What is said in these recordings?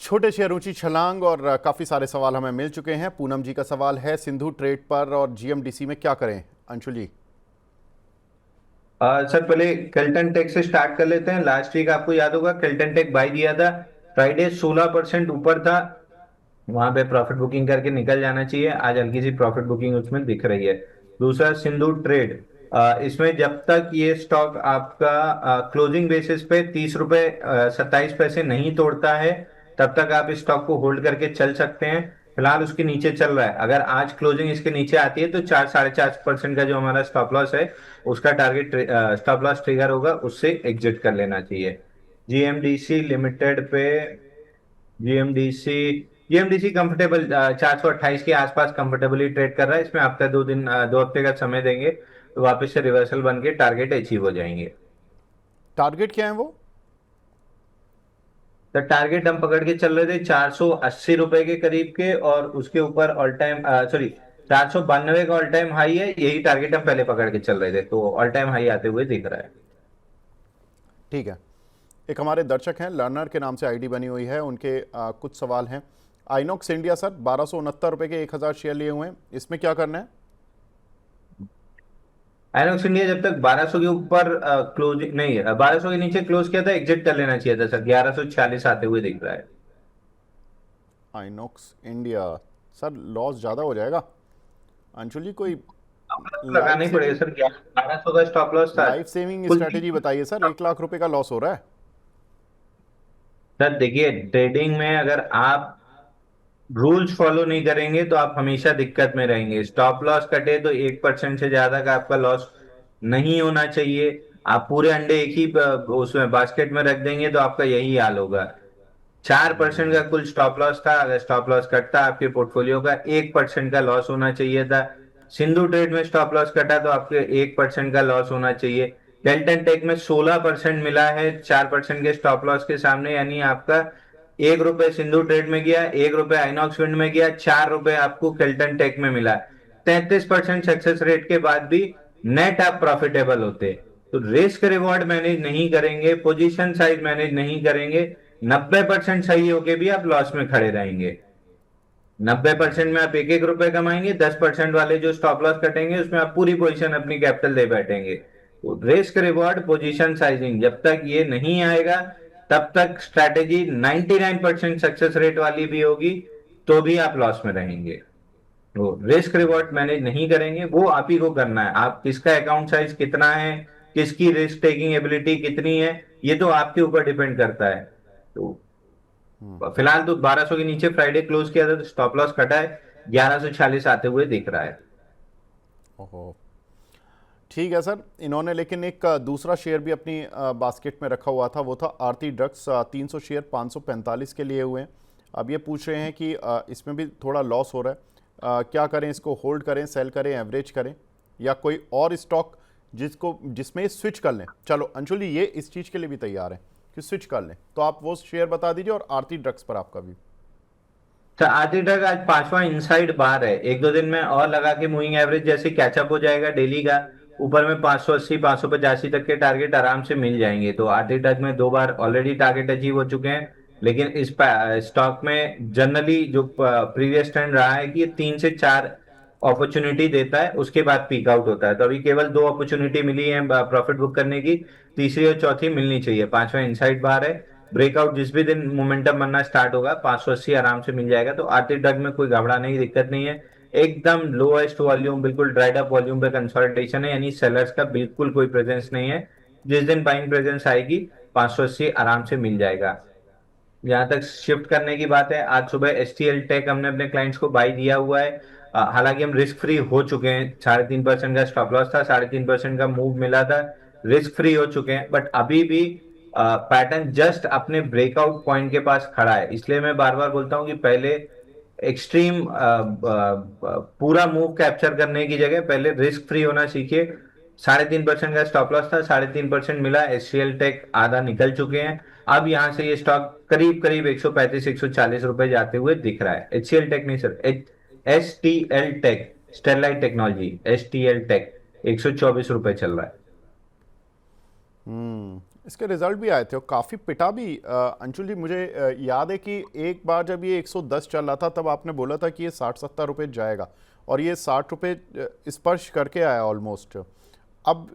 छोटे शेयर ऊंची छलांग और काफ़ी सारे सवाल हमें मिल चुके हैं। पूनम जी का सवाल है सिंधु ट्रेड पर और जीएमडीसी में क्या करें। अंशुल जी। सर पहले केल्टन टेक से स्टार्ट कर लेते हैं। लास्ट वीक आपको याद होगा केल्टन टेक बाय दिया था। फ्राइडे 16% ऊपर था, वहां पे प्रॉफिट बुकिंग करके निकल जाना चाहिए। आज हल्की सी प्रॉफिट बुकिंग उसमें दिख रही है। दूसरा सिंधु ट्रेड, इसमें जब तक ये स्टॉक आपका क्लोजिंग बेसिस पे 30 रुपए 27 पैसे नहीं तोड़ता है, तब तक आप इस स्टॉक को होल्ड करके चल सकते हैं। फिलहाल उसके नीचे चल रहा है। अगर आज क्लोजिंग इसके नीचे आती है तो 4 साढ़े 4% का जो हमारा स्टॉप लॉस है, उसका टारगेट स्टॉप लॉस ट्रिगर होगा, उससे एग्जिट कर लेना चाहिए। जीएमडीसी लिमिटेड पे, जीएमडीसी जीएमडीसी कंफर्टेबल 428 के आसपास कंफर्टेबली ट्रेड कर रहा है। इसमें हफ्ता 2 दिन 2 हफ्ते का समय देंगे तो वापस से रिवर्सल बन के टारगेट अचीव हो जाएंगे। टारगेट क्या है वो? तो टारगेट हम पकड़ के चल रहे थे 480 रुपए के करीब के, और उसके ऊपर ऑल टाइम, सॉरी, 492 का ऑल टाइम हाई है। यही टारगेट हम पहले पकड़ के चल रहे थे, तो ऑल टाइम हाई आते हुए दिख रहा है। ठीक है। एक हमारे दर्शक हैं, लर्नर के नाम से आईडी बनी हुई है, उनके कुछ सवाल हैं। आइनॉक्स इंडिया सर 1269 रुपये के 1000 शेयर लिए हुए हैं, इसमें क्या करना है? आइनॉक्स इंडिया जब तक 1200 के ऊपर क्लोज नहीं, 1200 के नीचे क्लोज किया था, एग्जिट कर लेना चाहिए था सर। 1146 आते हुए दिख रहा है। आइनॉक्स इंडिया सर लॉस ज़्यादा हो जाएगा। अंशुल जी कोई अपना तो लाइफ लगाना ही पड़ेगा सेविंग सर, 1200 का स्टॉप लॉस था। लाइफ सेविंग कुछ स्ट्रैटेजी बताइए सर, 1 लाख रुपए का लॉस हो रहा है। सर देखिए, ट्रेडिंग में अगर आप रूल्स फॉलो नहीं करेंगे तो आप हमेशा दिक्कत में रहेंगे। स्टॉप लॉस कटे तो 1% से ज्यादा का आपका लॉस नहीं होना चाहिए। आप पूरे अंडे एक ही उसमें बास्केट में रख देंगे तो आपका यही हाल होगा। 4% का कुल स्टॉप लॉस था। अगर स्टॉप लॉस कटता आपके पोर्टफोलियो का, 1% का लॉस होना चाहिए था। सिंधु ट्रेड में स्टॉप लॉस कटा तो आपके 1% का लॉस होना चाहिए। डेल्टन टेक में 16% मिला है 4% के स्टॉप लॉस के सामने, यानी आपका 1 रुपए सिंधु ट्रेड में गया, 1 रुपए आइनॉक्स विंड में गया, 4 रुपए आपको केल्टन टेक में मिला। 33% सक्सेस रेट के बाद भी नेट आप प्रॉफिटेबल होते। तो रिस्क रिवॉर्ड मैनेज नहीं करेंगे, पोजीशन साइज मैनेज नहीं करेंगे, 90% सही होके भी आप लॉस में खड़े रहेंगे। 90% में आप 1 1 रुपए कमाएंगे, 10% वाले जो स्टॉप लॉस कटेंगे उसमें आप पूरी पोजीशन अपनी कैपिटल दे बैठेंगे। तो रिस्क रिवॉर्ड पोजीशन साइजिंग जब तक ये नहीं आएगा, तब तक स्ट्रैटेजी 99% सक्सेस रेट वाली भी होगी तो भी आप लॉस में रहेंगे। तो रिस्क रिवॉर्ड मैनेज नहीं करेंगे, वो आप ही को करना है। आप किसका अकाउंट साइज कितना है, किसकी रिस्क टेकिंग एबिलिटी कितनी है, ये तो आपके ऊपर डिपेंड करता है। तो फिलहाल तो 1200 के नीचे फ्राइडे क्लोज किया था तो स्टॉप लॉस कटा है, 1146 आते हुए दिख रहा है। ओहो। ठीक है सर। इन्होंने लेकिन एक दूसरा शेयर भी अपनी बास्केट में रखा हुआ था, वो था आरती ड्रग्स। 300 शेयर 545 के लिए हुए हैं। अब ये पूछ रहे हैं कि इसमें भी थोड़ा लॉस हो रहा है, क्या करें? इसको होल्ड करें, सेल करें, एवरेज करें, या कोई और स्टॉक जिसमें स्विच कर लें? चलो अंशुल जी, ये इस चीज़ के लिए भी तैयार है कि स्विच कर लें, तो आप वो शेयर बता दीजिए और आरती ड्रग्स पर आपका भी। तो आरती ड्रग आज पांचवा इनसाइड बार है। 1 2 दिन में और लगा के मूविंग एवरेज जैसे कैचअप हो जाएगा डेली का, ऊपर में 580 585 तक के टारगेट आराम से मिल जाएंगे। तो आरती ड्रग में 2 बार ऑलरेडी टारगेट अचीव हो चुके हैं। लेकिन इस स्टॉक में जनरली जो प्रीवियस ट्रेंड रहा है कि ये 3 से 4 अपॉर्चुनिटी देता है, उसके बाद पीक आउट होता है। तो अभी केवल 2 अपॉर्चुनिटी मिली है प्रॉफिट बुक करने की, तीसरी और चौथी मिलनी चाहिए। पांचवा इनसाइड बार है। ब्रेकआउट जिस भी दिन मोमेंटम बनना स्टार्ट होगा, 580 आराम से मिल जाएगा। तो आरती ड्रग में कोई घबराने की दिक्कत नहीं है। एकदम लोएस्ट वॉल्यूम, बिल्कुल ड्राइड अप वॉल्यूम पे कंसोलिडेशन है, यानी सेलर्स का बिल्कुल कोई प्रेजेंस नहीं है। जिस दिन बाइंग प्रेजेंस आएगी, 580 आराम से मिल जाएगा। जहां तक शिफ्ट करने की बात है, आज सुबह एसटीएल टेक हमने अपने क्लाइंट्स को बाई दिया हुआ है। हालांकि हम रिस्क फ्री हो चुके हैं। 3.5% का स्टॉप लॉस था, 3.5% का मूव मिला था, रिस्क फ्री हो चुके हैं। बट अभी भी पैटर्न जस्ट अपने ब्रेकआउट पॉइंट के पास खड़ा है। इसलिए मैं बार बार बोलता हूं कि पहले एक्सट्रीम पूरा मूव कैप्चर करने की जगह पहले रिस्क फ्री होना सीखिए। 3.5% का स्टॉप लॉस था, 3.5% मिला। एचसीएल टेक आधा निकल चुके हैं। अब यहां से ये स्टॉक करीब करीब 135 140 रुपए जाते हुए दिख रहा है। एचसीएल टेक नहीं sir, S T L tech, Sterlite technology, S T L tech 124 रुपए चल रहा है। इसके रिजल्ट भी आए थे और काफ़ी पिटा भी। अंशुल जी, मुझे याद है कि एक बार जब ये 110 चल रहा था तब आपने बोला था कि ये 60-70 रुपये जाएगा और ये 60 रुपये स्पर्श करके आया ऑलमोस्ट। अब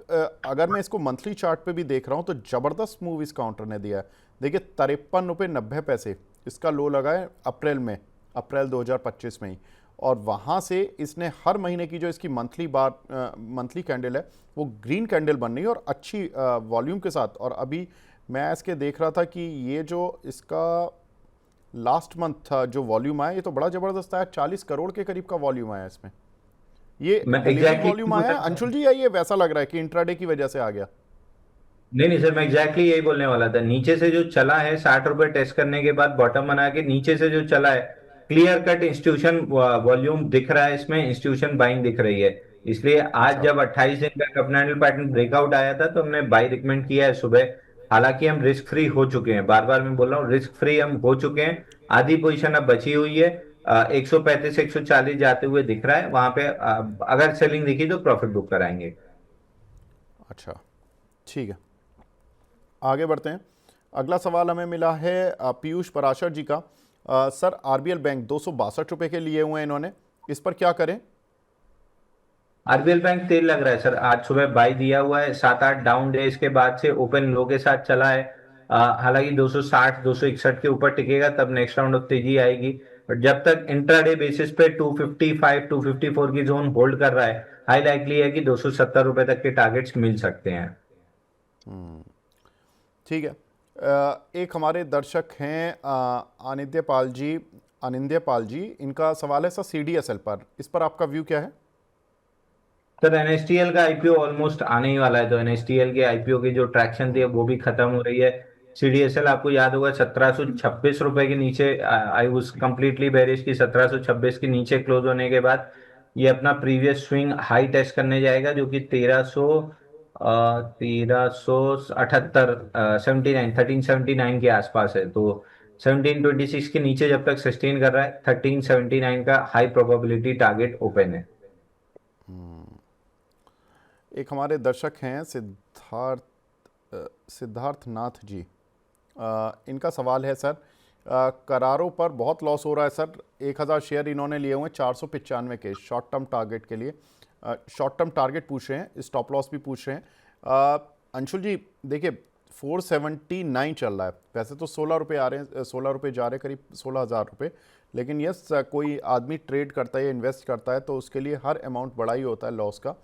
अगर मैं इसको मंथली चार्ट पे भी देख रहा हूँ तो ज़बरदस्त मूव इस काउंटर ने दिया है। देखिए 53 रुपये 90 पैसे इसका लो लगा है अप्रैल में, अप्रैल 2025 में ही। और वहाँ से इसने हर महीने की जो इसकी मंथली कैंडल है वो ग्रीन कैंडल बन रही है और अच्छी वॉल्यूम के साथ। और अभी मैं इसके देख रहा था कि ये जो इसका लास्ट मंथ जो वॉल्यूम आया ये तो बड़ा ज़बरदस्त आया, 40 करोड़ के करीब का वॉल्यूम आया इसमें। ये मैं डिलीवरी एग्जैक्टली वॉल्यूम आया है अंशुल जी, या ये वैसा लग रहा है कि इंट्राडे की वजह से आ गया? नहीं नहीं सर, मैं एग्जैक्टली यही बोलने वाला था। नीचे से जो चला है 60 रुपए टेस्ट करने के बाद बॉटम बना के नीचे से जो चला है, क्लियर कट इंस्टीट्यूशन वॉल्यूम दिख रहा है, इसमें इंस्टीट्यूशन बाइंग दिख रही है। इसलिए आज अच्छा। जब 28 दिन का कन्वेंशनल पैटर्न ब्रेकआउट आया था तो हमने बाई रिकमेंड किया है सुबह। हालांकि हम रिस्क फ्री हो चुके हैं, बार बार मैं बोल रहा हूँ रिस्क फ्री हम हो चुके हैं। आधी पोजीशन अब बची हुई है, 135 140 जाते हुए दिख रहा है वहां पे। अगर सेलिंग दिखी तो प्रॉफिट बुक कराएंगे। अच्छा, ठीक है, आगे बढ़ते हैं। अगला सवाल हमें मिला है पीयूष पराशर जी का। सर आरबीएल बैंक 262 रुपये के लिए हुए हैं इन्होंने, इस पर क्या करें? आरबीएल बैंक तेल लग रहा है सर। आज सुबह बाई दिया हुआ है, 7 8 डाउन डे इसके बाद से ओपन लो के साथ चला है। हालांकि 260 261 के ऊपर टिकेगा तब नेक्स्ट राउंड ऑफ तेजी आएगी। बट जब तक इंट्राडे बेसिस पे 255 254 की जोन होल्ड कर रहा है, हाई लाइकली है कि 270 रुपए तक के टारगेट्स मिल सकते हैं। ठीक है। एक हमारे दर्शक हैं अनिंद्य पाल जी, इनका सवाल है सर सीडीएसएल पर, इस पर आपका व्यू क्या है? सर एनएसटीएल का आईपीओ ऑलमोस्ट आने ही वाला है, तो एनएसटीएल के आईपीओ की जो ट्रैक्शन थी वो भी खत्म हो रही है। सीडीएसएल आपको याद होगा 1726 रुपए के नीचे आई वाज कंप्लीटली बेरिश की, 1726 के नीचे क्लोज होने के बाद ये अपना प्रीवियस स्विंग हाई टेस्ट करने जाएगा जो कि 1378 79 1379 के आसपास है। तो 1726 के नीचे जब तक सस्टेन कर रहा है, 1379 का हाई प्रोबेबिलिटी टारगेट ओपन है। एक हमारे दर्शक हैं सिद्धार्थ नाथ जी, इनका सवाल है सर करारों पर बहुत लॉस हो रहा है सर, 1000 शेयर इन्होंने लिए हुए हैं 495 के शॉर्ट टर्म टारगेट के लिए। शॉर्ट टर्म टारगेट पूछ रहे हैं, स्टॉप लॉस भी पूछ रहे हैं। अंशुल जी देखिए 479 चल रहा है, वैसे तो 16 रुपये आ रहे हैं, 16 रुपये जा रहे हैं, करीब 16,000 रुपये। लेकिन यस कोई आदमी ट्रेड करता है, इन्वेस्ट करता है तो उसके लिए हर अमाउंट बड़ा ही होता है लॉस का।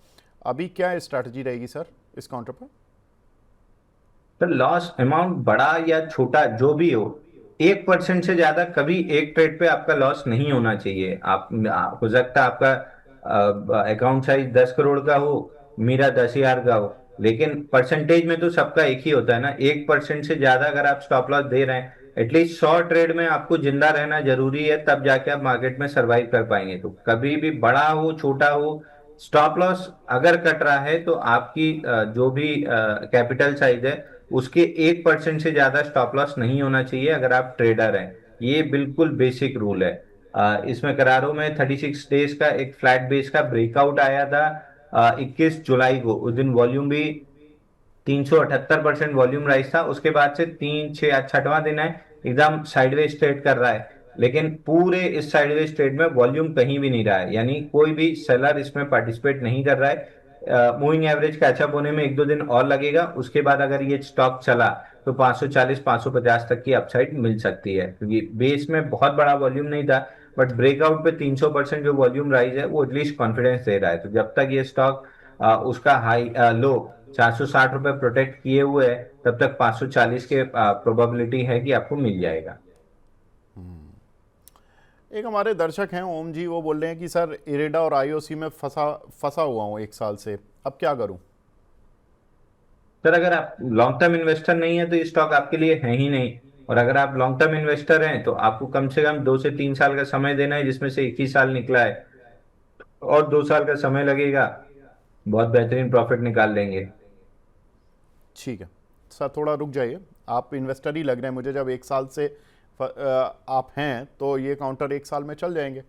अभी क्या स्ट्रैटेजी रहेगी सर इस काउंटर पर? तो लॉस अमाउंट बड़ा या छोटा जो भी हो, 1% से ज्यादा कभी एक ट्रेड पे आपका लॉस नहीं होना चाहिए। हो सकता है आपका अकाउंट साइज 10 करोड़ का हो, मेरा 10,000 का हो, लेकिन परसेंटेज में तो सबका एक ही होता है ना। 1% से ज्यादा अगर आप स्टॉप लॉस दे रहे हैं, एटलीस्ट 100 ट्रेड में आपको जिंदा रहना जरूरी है, तब जाके आप मार्केट में सरवाइव कर पाएंगे। तो कभी भी बड़ा हो छोटा हो, स्टॉप लॉस अगर कट रहा है तो आपकी जो भी कैपिटल साइज है उसके 1% से ज्यादा स्टॉप लॉस नहीं होना चाहिए अगर आप ट्रेडर हैं। ये बिल्कुल बेसिक रूल है। इसमें करारों में 36 डेज का एक फ्लैट बेस का ब्रेकआउट आया था 21 जुलाई को। उस दिन वॉल्यूम भी 378% वॉल्यूम राइज था। उसके बाद से 3 6 छठवां दिन है एकदम साइडवेज ट्रेड कर रहा है, लेकिन पूरे इस साइडवेज ट्रेड में वॉल्यूम कहीं भी नहीं रहा है, यानी कोई भी सेलर इसमें पार्टिसिपेट नहीं कर रहा है। मूविंग एवरेज कैचअप होने में 1 2 दिन और लगेगा। उसके बाद अगर ये स्टॉक चला तो 540 550 तक की अपसाइड मिल सकती है, क्योंकि बेस में बहुत बड़ा वॉल्यूम नहीं था। बट ब्रेकआउट पे 300% जो वॉल्यूम राइज है वो एटलीस्ट कॉन्फिडेंस दे रहा है। तो जब तक ये स्टॉक उसका हाई लो 460 रुपए प्रोटेक्ट किए हुए है, तब तक 540 के प्रोबेबिलिटी है कि आपको मिल जाएगा। एक हमारे दर्शक हैं ओम जी, वो बोल रहे हैं कि सर इरेडा और आईओसी में फंसा हुआ हूँ 1 साल से, अब क्या करूँ? सर अगर आप लॉन्ग टर्म इन्वेस्टर नहीं है तो ये स्टॉक आपके लिए है ही नहीं। और अगर आप लॉन्ग टर्म इन्वेस्टर हैं तो आपको कम से कम 2 से 3 साल का समय देना है, जिसमें से एक ही साल निकला है और 2 साल का समय लगेगा। बहुत बेहतरीन प्रॉफिट निकाल लेंगे। ठीक है सर, थोड़ा रुक जाइए, आप इन्वेस्टर ही लग रहे हैं मुझे। जब 1 साल से आप हैं तो ये काउंटर 1 साल में चल जाएंगे,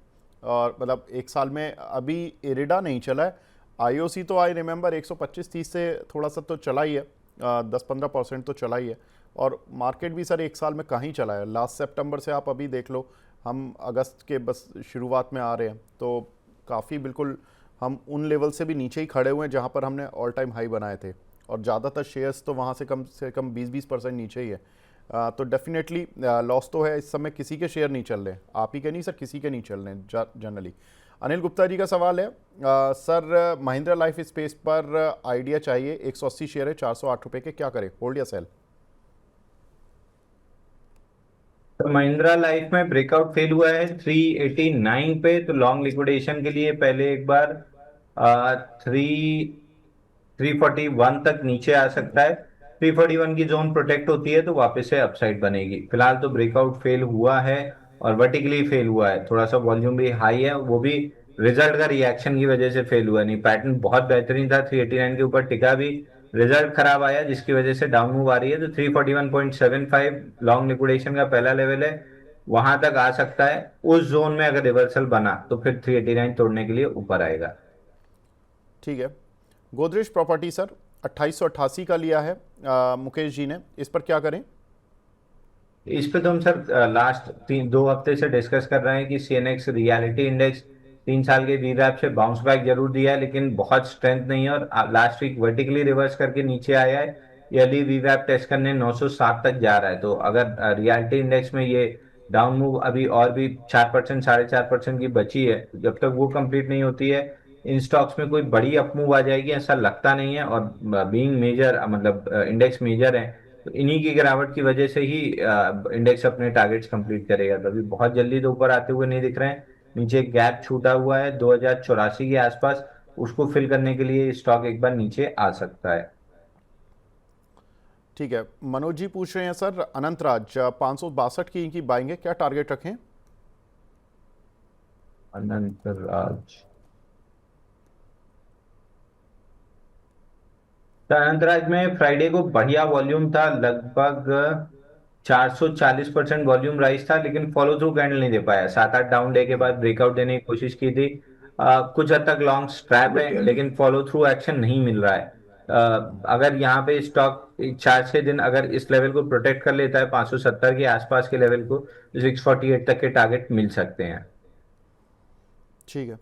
और मतलब 1 साल में अभी इरेडा नहीं चला है। आईओसी तो आई रिमेंबर 125-30 से थोड़ा सा तो चला ही है, 10-15% तो चला ही है। और मार्केट भी सर एक साल में कहाँ ही चला है, लास्ट सितंबर से आप अभी देख लो, हम अगस्त के बस शुरुआत में आ रहे हैं, तो काफ़ी बिल्कुल हम उन लेवल से भी नीचे ही खड़े हुए हैं जहाँ पर हमने ऑल टाइम हाई बनाए थे, और ज़्यादातर शेयर्स तो वहाँ से कम 20% नीचे ही है। तो डेफिनेटली लॉस तो है, इस समय किसी के शेयर नहीं चल रहे, आप ही के नहीं सर, किसी के नहीं चल रहे जनरली। अनिल गुप्ता जी का सवाल है, सर महिंद्रा लाइफ स्पेस पर आइडिया चाहिए, 180 शेयर है, 408 रुपये के, क्या करें, होल्ड या सेल? तो महिंद्रा लाइफ में ब्रेकआउट फेल हुआ है 389 पे, तो लॉन्ग लिक्विडेशन के लिए पहले एक बार 341 तक नीचे आ सकता है। 341 की जोन प्रोटेक्ट होती है तो वापस से अपसाइड बनेगी। फिलहाल तो ब्रेकआउट फेल हुआ है और वर्टिकली फेल हुआ है, थोड़ा सा वॉल्यूम भी हाई है, वो भी रिजल्ट का रिएक्शन की वजह से फेल हुआ, नहीं पैटर्न बहुत बेहतरीन था, 389 के ऊपर टिका भी, रिजल्ट खराब आया जिसकी वजह से डाउन मूव आ रही है। तो 341.75 लॉन्ग लिक्विडेशन का पहला लेवल है, वहां तक आ सकता है। उस जोन में अगर रिवर्सल बना तो फिर 389 तोड़ने के लिए ऊपर आएगा। ठीक है। गोदरेज प्रॉपर्टी सर 2888 का लिया है मुकेश जी ने, इस पर क्या करें? इस पे तो हम सर लास्ट 2 हफ्ते से डिस्कस कर रहे हैं कि सीएनएक्स रियलिटी इंडेक्स 3 साल के रीरैप से बाउंस बैक जरूर दिया है, लेकिन बहुत स्ट्रेंथ नहीं है, और लास्ट वीक वर्टिकली रिवर्स करके नीचे आया है। यदि रीरैप टेस्ट करने 907 तक जा रहा है, तो अगर रियलिटी इंडेक्स में ये डाउन मूव अभी और भी 4% 4.5% की बची है, तो जब तक वो कंप्लीट नहीं होती है, इन स्टॉक्स में कोई बड़ी अपमूव आ जाएगी ऐसा लगता नहीं है। और बीइंग मेजर मतलब इंडेक्स मेजर है, तो इन्हीं की गिरावट की वजह से ही इंडेक्स अपने टारगेट्स कंप्लीट करेगा। तो अभी बहुत जल्दी तो ऊपर आते हुए नहीं दिख रहे हैं, नीचे एक गैप छूटा हुआ है 2084 के आसपास, उसको फिल करने के लिए स्टॉक एक बार नीचे आ सकता है। ठीक है। मनोज जी पूछ रहे हैं सर, अनंतराज 562 की इनकी बाइंग है, क्या टारगेट रखें? अनंतराज, तो अनंतराज में फ्राइडे को बढ़िया वॉल्यूम था, लगभग 440% वॉल्यूम राइज था, लेकिन फॉलो थ्रू कैंडल नहीं दे पाया। 7-8 डाउन डे के बाद ब्रेकआउट देने की कोशिश की थी, कुछ हद तक लॉन्ग स्ट्रैप है, लेकिन फॉलो थ्रू एक्शन नहीं मिल रहा है। अगर यहाँ पे स्टॉक 4-6 दिन अगर इस लेवल को प्रोटेक्ट कर लेता है, 570 के आसपास के लेवल को, तो 648 तक के टारगेट मिल सकते हैं। ठीक है।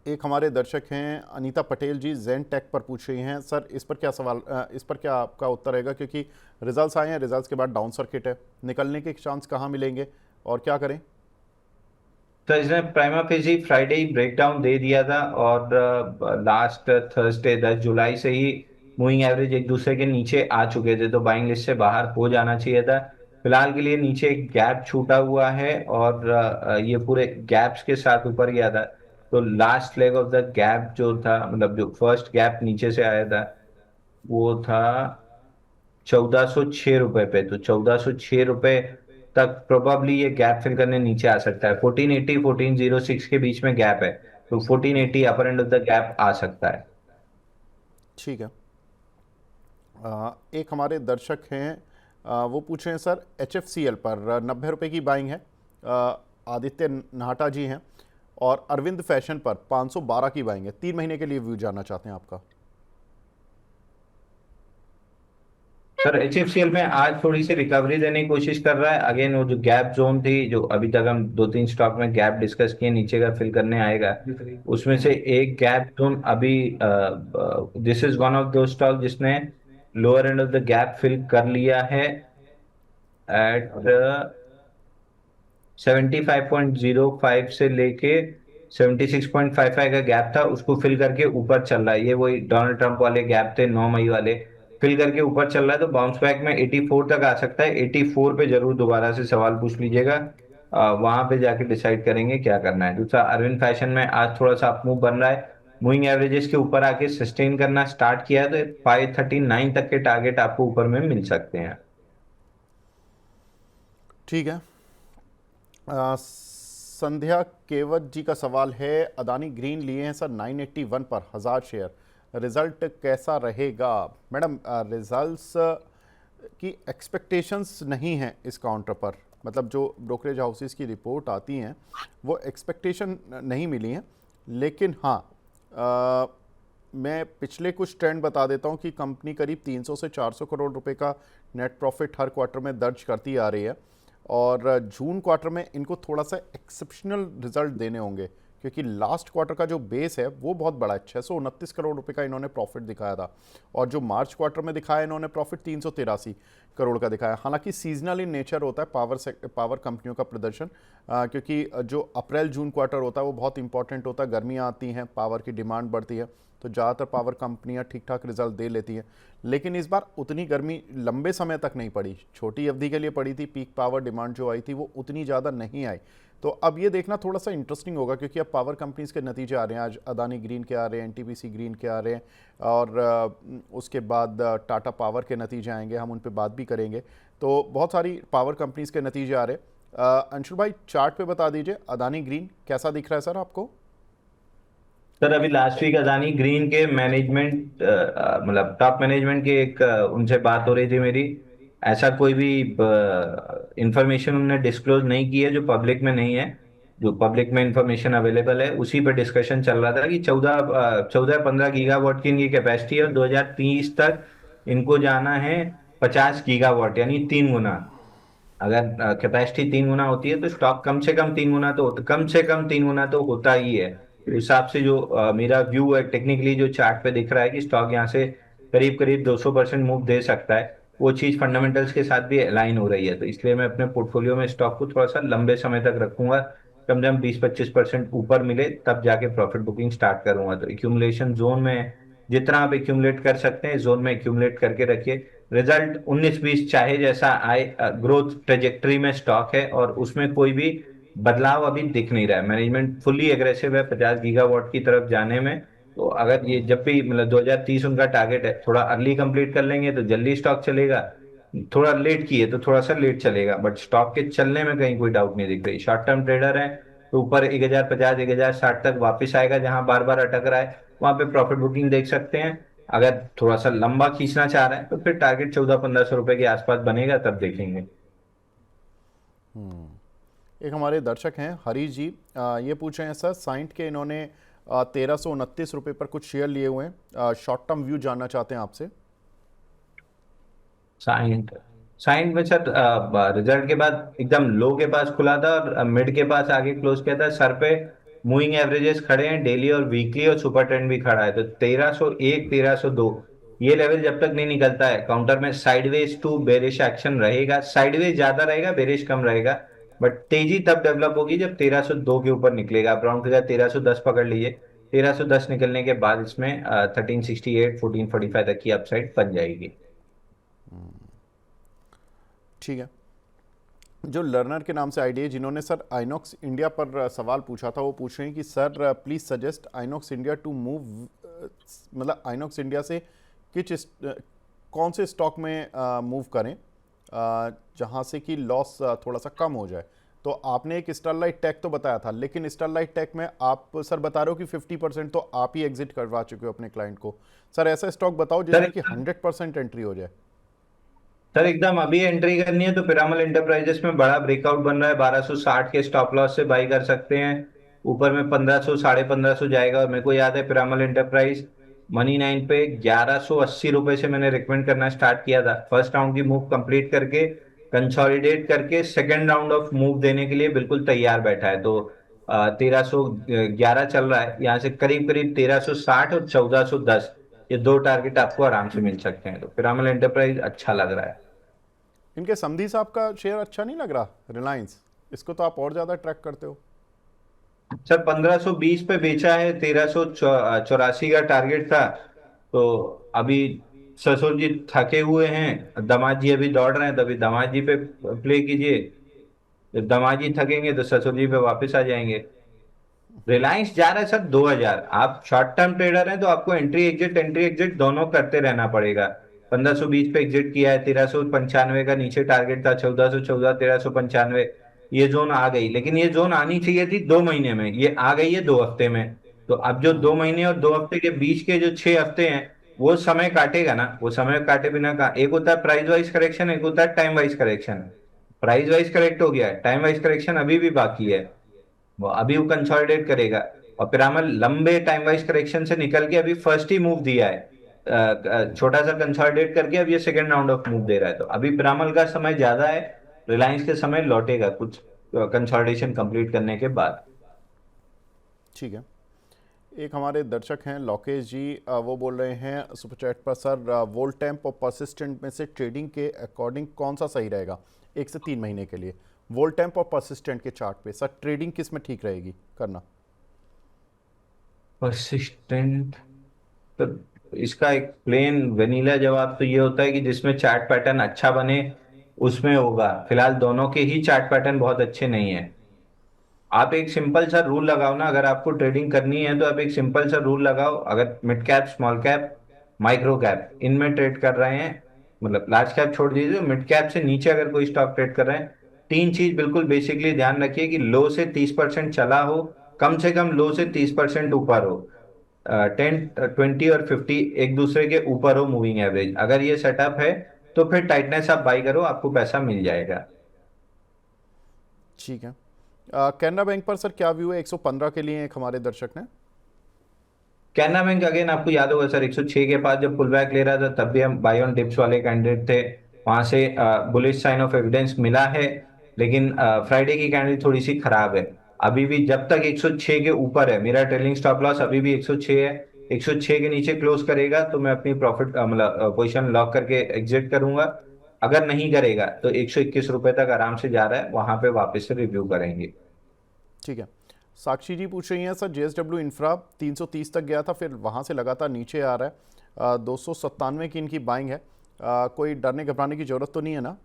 एक हमारे दर्शक हैं अनीता पटेल जी, जेन टेक पर पूछ रही हैं, सर इस पर क्या सवाल, इस पर क्या आपका उत्तर रहेगा, क्योंकि रिजल्ट्स आए हैं, रिजल्ट्स के बाद डाउन सर्किट है, निकलने के चांस कहाँ मिलेंगे और क्या करें? तो इसने प्राइमा फेसी फ्राइडे ही ब्रेकडाउन दे दिया था, और लास्ट थर्सडे 10 जुलाई से ही मूविंग एवरेज एक दूसरे के नीचे आ चुके थे, तो बाइंग लिस्ट से बाहर हो जाना चाहिए था। फिलहाल के लिए नीचे एक गैप छूटा हुआ है, और ये पूरे गैप्स के साथ ऊपर गया था। तो last leg of the gap जो था, मतलब जो फर्स्ट गैप नीचे से आया था, वो था 1406 रुपए पे। तो 1406 रुपए तक प्रोबेबली ये गैप फिल करने नीचे आ सकता है। 1480 1406 के बीच में गैप है, तो 1480 अपर एंड ऑफ द गैप आ सकता है। ठीक है। एक हमारे दर्शक हैं, वो पूछ रहे हैं सर HFCL पर 90 रुपये की बाइंग है, आदित्य नाहटा जी हैं, और अरविंद फैशन पर 512 की बाइंग है, 3 महीने के लिए व्यू जानना चाहते हैं आपका। सर एचएफसीएल में आज थोड़ी सी रिकवरी देने की कोशिश कर रहा है। अगेन वो जो गैप जोन थी, जो अभी तक हम 2-3 स्टॉक में गैप डिस्कस किए, नीचे का फिल करने आएगा, उसमें से एक गैप जोन अभी, this is one of the stock जिसने lower end of the gap fill कर लिया है एट 75.05 से लेके 76.55 का गैप था, उसको फिल करके ऊपर चल रहा है। ये वही डोनाल्ड ट्रंप वाले गैप थे 9 मई वाले, फिल करके ऊपर चल रहा है। तो बाउंस बैक में 84 तक आ सकता है। 84 पे जरूर दोबारा से सवाल पूछ लीजिएगा, वहां पे जाके डिसाइड करेंगे क्या करना है। दूसरा, अरविंद फैशन में आज थोड़ा सा अपमूव बन रहा है, मूविंग एवरेजेस के ऊपर आके सस्टेन करना स्टार्ट किया है, तो 539 तक के टारगेट आपको ऊपर में मिल सकते हैं। ठीक है। संध्या केवट जी का सवाल है, अदानी ग्रीन लिए हैं सर 981 पर 1000 शेयर, रिजल्ट कैसा रहेगा? मैडम रिजल्ट्स की एक्सपेक्टेशंस नहीं हैं इस काउंटर पर, मतलब जो ब्रोकरेज हाउसेस की रिपोर्ट आती हैं वो एक्सपेक्टेशन नहीं मिली हैं, लेकिन हाँ मैं पिछले कुछ ट्रेंड बता देता हूं कि कंपनी करीब 300 से 400 करोड़ रुपए का नेट प्रॉफिट हर क्वार्टर में दर्ज करती आ रही है, और जून क्वार्टर में इनको थोड़ा सा एक्सेप्शनल रिजल्ट देने होंगे, क्योंकि लास्ट क्वार्टर का जो बेस है वो बहुत बड़ा है। 629 करोड़ रुपए का इन्होंने प्रॉफिट दिखाया था, और जो मार्च क्वार्टर में दिखाया इन्होंने प्रॉफिट 383 करोड़ का दिखाया। हालांकि सीजनल इन नेचर होता है पावर कंपनियों का प्रदर्शन, क्योंकि जो अप्रैल जून क्वार्टर होता है वो बहुत इंपॉर्टेंट होता है। गर्मियाँ आती हैं, पावर की डिमांड बढ़ती है, तो ज़्यादातर पावर कंपनियां ठीक ठाक रिजल्ट दे लेती हैं। लेकिन इस बार उतनी गर्मी लंबे समय तक नहीं पड़ी, छोटी अवधि के लिए पड़ी थी। पीक पावर डिमांड जो आई थी वो उतनी ज़्यादा नहीं आई। तो अब ये देखना थोड़ा सा इंटरेस्टिंग होगा, क्योंकि अब पावर कंपनीज के नतीजे आ रहे हैं। आज अदानी ग्रीन के आ रहे हैं, एनटीपीसी ग्रीन के आ रहे हैं, और उसके बाद टाटा पावर के नतीजे आएंगे, हम उन पर बात भी करेंगे। तो बहुत सारी पावर कंपनीज के नतीजे आ रहे हैं। अंशुल भाई, चार्ट पे बता दीजिए अदानी ग्रीन कैसा दिख रहा है सर आपको? सर अभी लास्ट वीक अदानी ग्रीन के मैनेजमेंट मतलब टॉप मैनेजमेंट के एक उनसे बात हो रही थी मेरी। ऐसा कोई भी इंफॉर्मेशन उन्होंने डिस्क्लोज नहीं की है जो पब्लिक में नहीं है। जो पब्लिक में इंफॉर्मेशन अवेलेबल है उसी पर डिस्कशन चल रहा था कि 14-15 गीगावाट की इनकी कैपेसिटी है, और 2030 तक इनको जाना है 50 गीगावाट, यानी 3 गुना। अगर कैपेसिटी 3 गुना होती है तो स्टॉक कम से कम 3 गुना तो होता ही है। इस हिसाब से जो मेरा व्यू है टेक्निकली, जो चार्ट पे दिख रहा है कि स्टॉक यहाँ से करीब करीब 200% मूव दे सकता है, वो चीज फंडामेंटल्स के साथ भी अलाइन हो रही है। तो इसलिए मैं अपने पोर्टफोलियो में स्टॉक को थोड़ा सा लंबे समय तक रखूंगा। कम से कम 20-25% ऊपर मिले तब जाके प्रॉफिट बुकिंग स्टार्ट करूंगा। तो एक्यूमुलेशन जोन में जितना आप एक्यूमुलेट कर सकते हैं जोन में एक्यूमुलेट करके रखिए। रिजल्ट 19-20 चाहे जैसा आए, ग्रोथ ट्रेजेक्टरी में स्टॉक है और उसमें कोई भी बदलाव अभी दिख नहीं रहा है। मैनेजमेंट फुल्ली एग्रेसिव है 50 गीगावाट की तरफ जाने में। तो अगर ये जब भी मतलब 2030 उनका टारगेट है, थोड़ा अर्ली कंप्लीट कर लेंगे तो जल्दी स्टॉक चलेगा, थोड़ा लेट किए तो थोड़ा सा लेट चलेगा, बट स्टॉक के चलने में कहीं कोई डाउट नहीं दिख रही। शॉर्ट टर्म ट्रेडर है तो ऊपर 1050 1060 तक वापस आएगा, जहां बार बार अटक रहा है वहां पे प्रॉफिट बुकिंग देख सकते हैं। अगर थोड़ा सा लंबा खींचना चाह रहे हैं तो फिर टारगेट 1400-1500 रुपए के आसपास बनेगा, तब देखेंगे। एक हमारे दर्शक हैं हरीश जी, ये पूछ रहे हैं सर, साइंट के इन्होंने 1329 रुपये पर कुछ शेयर लिए हुए हैं, शॉर्ट टर्म व्यू जानना चाहते हैं आपसे। साइंट साइंट में सर रिजल्ट के बाद एकदम लो के पास खुला था और मिड के पास आगे क्लोज किया था। सर पे मूविंग एवरेजेस खड़े हैं डेली और वीकली, और सुपर ट्रेंड भी खड़ा है। तो 1301 1302 ये लेवल जब तक नहीं निकलता है, काउंटर में साइडवेज टू बेरिश एक्शन रहेगा। साइडवेज ज्यादा रहेगा, बेरिश कम रहेगा, बट तेजी तब डेवलप होगी जब 1302 के ऊपर निकलेगा। आप राउंड फिगर 1310 पकड़ लीजिए। 1310 निकलने के बाद इसमें 1368 1445 तक की अपसाइड बन जाएगी। ठीक है। जो लर्नर के नाम से आईडी है, जिन्होंने सर आइनॉक्स इंडिया पर सवाल पूछा था, वो पूछ रहे हैं कि sir please suggest Inox India to move, मतलब आइनॉक्स इंडिया से कौन से स्टॉक में मूव करें जहां से कि लॉस थोड़ा सा कम हो जाए। तो आपने एक स्टरलाइट टेक तो बताया था, लेकिन स्टरलाइट टेक में आप सर बता रहे हो कि 50% तो आप ही एग्जिट करवा चुके हो अपने क्लाइंट को। सर ऐसा स्टॉक बताओ जिसमें कि 100% एंट्री हो जाए। सर एकदम अभी एंट्री करनी है तो पिरामल इंटरप्राइजेस में बड़ा ब्रेकआउट बन रहा है, 1260 के स्टॉप लॉस से बाई कर सकते हैं। ऊपर में 1500 1550 जाएगा। और मेरे को याद है पिरामल इंटरप्राइज मनी 9 पे 1180 रुपए से मैंने रिकमेंड करना स्टार्ट किया था। फर्स्ट राउंड की मूव कंप्लीट करके कंसोलिडेट करके सेकेंड राउंड ऑफ मूव देने के लिए बिल्कुल तैयार बैठा है। तो 1311 चल रहा है, यहाँ से करीब करीब 1360 और 1410, ये दो टारगेट आपको आराम से मिल सकते हैं। तो पिरामल एंटरप्राइज अच्छा लग रहा है। इनके समधी साहब का शेयर अच्छा नहीं लग रहा, रिलायंस, इसको तो आप और ज़्यादा ट्रैक करते हो। सर 1520 पे बेचा है, 1384 का टारगेट था। तो अभी ससुर जी थके हुए हैं, दामाद जी अभी दौड़ रहे हैं, तो अभी दामाद जी पे प्ले कीजिए। जब दामाद जी थकेंगे तो ससुर जी पे वापस आ जाएंगे। रिलायंस जा रहा है सर 2000। आप शॉर्ट टर्म ट्रेडर हैं तो आपको एंट्री एग्जिट दोनों करते रहना पड़ेगा। 1520 पे एग्जिट किया है, 1395 का नीचे टारगेट था, 1414 1395, ये जोन आ गई। लेकिन ये जोन आनी चाहिए थी 2 महीने में, ये आ गई है 2 हफ्ते में। तो अब जो 2 महीने और 2 हफ्ते के बीच के जो 6 हफ्ते हैं वो समय काटेगा ना। वो समय काटे बिना का, एक होता है प्राइस वाइज करेक्शन, एक होता है time wise correction. Price wise correct हो गया है, टाइम वाइज करेक्शन अभी भी बाकी है, वो अभी वो कंसोलिडेट करेगा। और पिरामल लंबे टाइम वाइज करेक्शन से निकल के अभी फर्स्ट ही मूव दिया है, छोटा सा कंसोलिडेट करके अब ये सेकंड राउंड ऑफ मूव दे रहा है, तो अभी पिरामल का समय ज्यादा है, रिलायंस के समय लौटेगा कुछ कंसोलिडेशन कंप्लीट करने के बाद। ठीक है। एक हमारे दर्शक हैं लोकेश जी, वो बोल रहे हैं सुपर चैट पर, सर वोल्टेम्प और परसिस्टेंट में से ट्रेडिंग के अकॉर्डिंग कौन सा सही रहेगा 1 से 3 महीने के लिए? वोल्टेम्प और परसिस्टेंट के चार्ट पे सर ट्रेडिंग किस में ठीक रहेगी करना? परसिस्टेंट, तो इसका एक प्लेन वेनीला जवाब तो ये होता है कि जिसमें चार्ट पैटर्न अच्छा बने उसमें होगा। फिलहाल दोनों के ही चार्ट पैटर्न बहुत अच्छे नहीं है। आप एक सिंपल सा रूल लगाओ ना, अगर आपको ट्रेडिंग करनी है तो आप एक सिंपल सा रूल लगाओ, अगर mid cap, small cap, micro cap इनमें ट्रेड कर रहे हैं, मतलब लार्ज कैप छोड़ दीजिए, मिड कैप से नीचे अगर कोई स्टॉक ट्रेड कर रहे हैं, तीन चीज बिल्कुल बेसिकली ध्यान रखिए कि लो से 30% चला हो, कम से कम लो से 30% ऊपर हो, 10, 20 और 50 एक दूसरे के ऊपर हो मूविंग एवरेज, अगर ये सेटअप है तो फिर टाइटनेस आप बाई करो, आपको पैसा मिल जाएगा। ठीक है। कैनरा बैंक पर सर क्या व्यू है 115 के लिए? एक हमारे दर्शक ने। कैनरा बैंक अगेन आपको याद होगा सर, 106 के पास जब पुल बैक ले रहा था तब भी हम बाय ऑन डिप्स वाले कैंडिडेट थे, वहां से बुलिश साइन ऑफ एविडेंस मिला है, लेकिन फ्राइडे की कैंडल थोड़ी सी खराब है। अभी भी जब तक 106 के ऊपर है, मेरा ट्रेलिंग स्टॉप लॉस अभी भी 106 है, 106 के नीचे क्लोज करेगा तो मैं अपनी प्रॉफिट मतलब पोजिशन लॉक करके एग्जिट करूंगा, अगर नहीं करेगा तो 121 रुपए तक आराम से जा रहा है, वहां पे वापस से रिव्यू करेंगे। ठीक है। साक्षी जी पूछ रही हैं सर जेएसडब्ल्यू इंफ्रा 330 तक गया था, फिर वहाँ से लगातार नीचे आ रहा है, 297 की इनकी बाइंग है, कोई डरने घबराने की जरूरत तो नहीं है ना?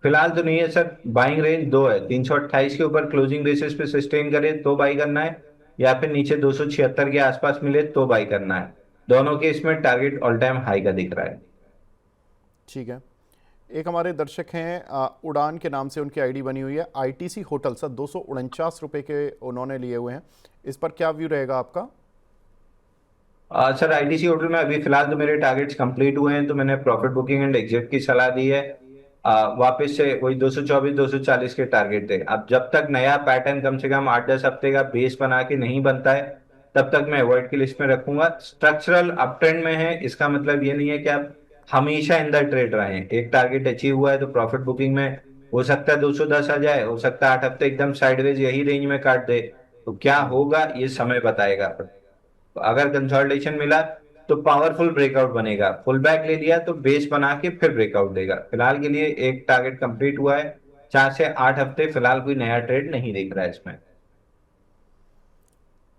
फिलहाल तो नहीं है सर, बाइंग रेंज दो है, 328 के ऊपर क्लोजिंग बेसिस पे सस्टेन करे तो बाई करना है, या फिर नीचे 276 के आसपास मिले तो बाई करना है। दोनों के इसमें टारगेट ऑल टाइम हाई का दिख रहा है। ठीक है। एक हमारे दर्शक हैं उड़ान के नाम से उनकी आईडी बनी हुई है, आईटीसी होटल सर 249 रुपये के उन्होंने लिए हुए हैं, इस पर क्या व्यू रहेगा आपका? सर आईटीसी होटल में अभी फिलहाल तो मेरे टारगेट्स कंप्लीट हुए हैं, तो मैंने प्रॉफिट बुकिंग एंड एग्जिट की सलाह दी है। वापस से वही 224 240 के टारगेट थे, अब जब तक नया पैटर्न कम से कम 8-10 हफ्ते का बेस बना के नहीं बनता है तब तक मैं अवॉइड की लिस्ट में रखूंगा। स्ट्रक्चरल अप ट्रेंड में है, इसका मतलब ये नहीं है कि आप हमेशा इन द ट्रेड रहे। एक टारगेट अचीव हुआ है तो प्रॉफिट बुकिंग में हो सकता है 210 आ जाए, हो सकता है 8 हफ्ते एकदम साइडवेज यही रेंज में काट दे, तो क्या होगा ये समय बताएगा। तो अगर कंसोलिडेशन मिला तो पावरफुल ब्रेकआउट बनेगा, फुल बैक ले लिया तो बेस बना के फिर ब्रेकआउट देगा। फिलहाल के लिए एक टारगेट कंप्लीट हुआ है, 4 से 8 हफ्ते फिलहाल कोई नया ट्रेड नहीं दिख रहा है इसमें।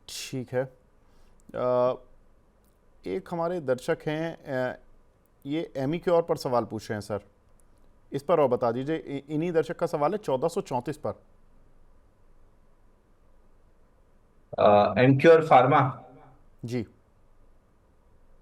ठीक है। अ, एक हमारे दर्शक हैं, ये एमिक्योर पर सवाल पूछ रहे हैं सर, इस पर और बता दीजिए। इन्हीं दर्शक का सवाल है 1434 पर। एमक्योर फार्मा, जी।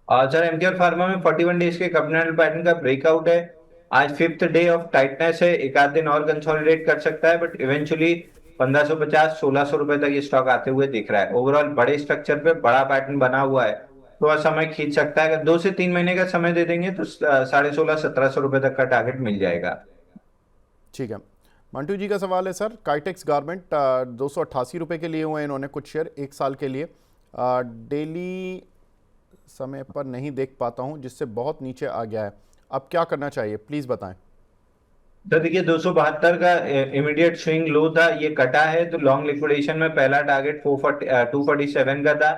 सर एमक्योर फार्मा में 41 डेज के कवर्नेंट पैटर्न का ब्रेकआउट है, आज फिफ्थ डे ऑफ टाइटनेस है, एक आध दिन और कंसोलिडेट कर सकता है, बट इवेंचुअली 1550 1600 रुपए तक ये स्टॉक आते हुए दिख रहा है। ओवरऑल बड़े स्ट्रक्चर पे बड़ा पैटर्न बना हुआ है, थोड़ा समय खींच सकता है, अगर 2 से 3 महीने का समय दे देंगे तो 1650 1700 रुपए तक का टारगेट मिल जाएगा। ठीक है। मंटू जी का सवाल है सर, काइटेक्स गारमेंट 288 रुपये के लिए हुए हैं इन्होंने कुछ शेयर 1 साल के लिए, डेली समय पर नहीं देख पाता हूं जिससे बहुत नीचे आ गया है, अब क्या करना चाहिए प्लीज़ बताएं। तो देखिए 272 का इमीडिएट स्विंग लो था, ये कटा है, तो लॉन्ग लिक्विडेशन में पहला टारगेट 247 का था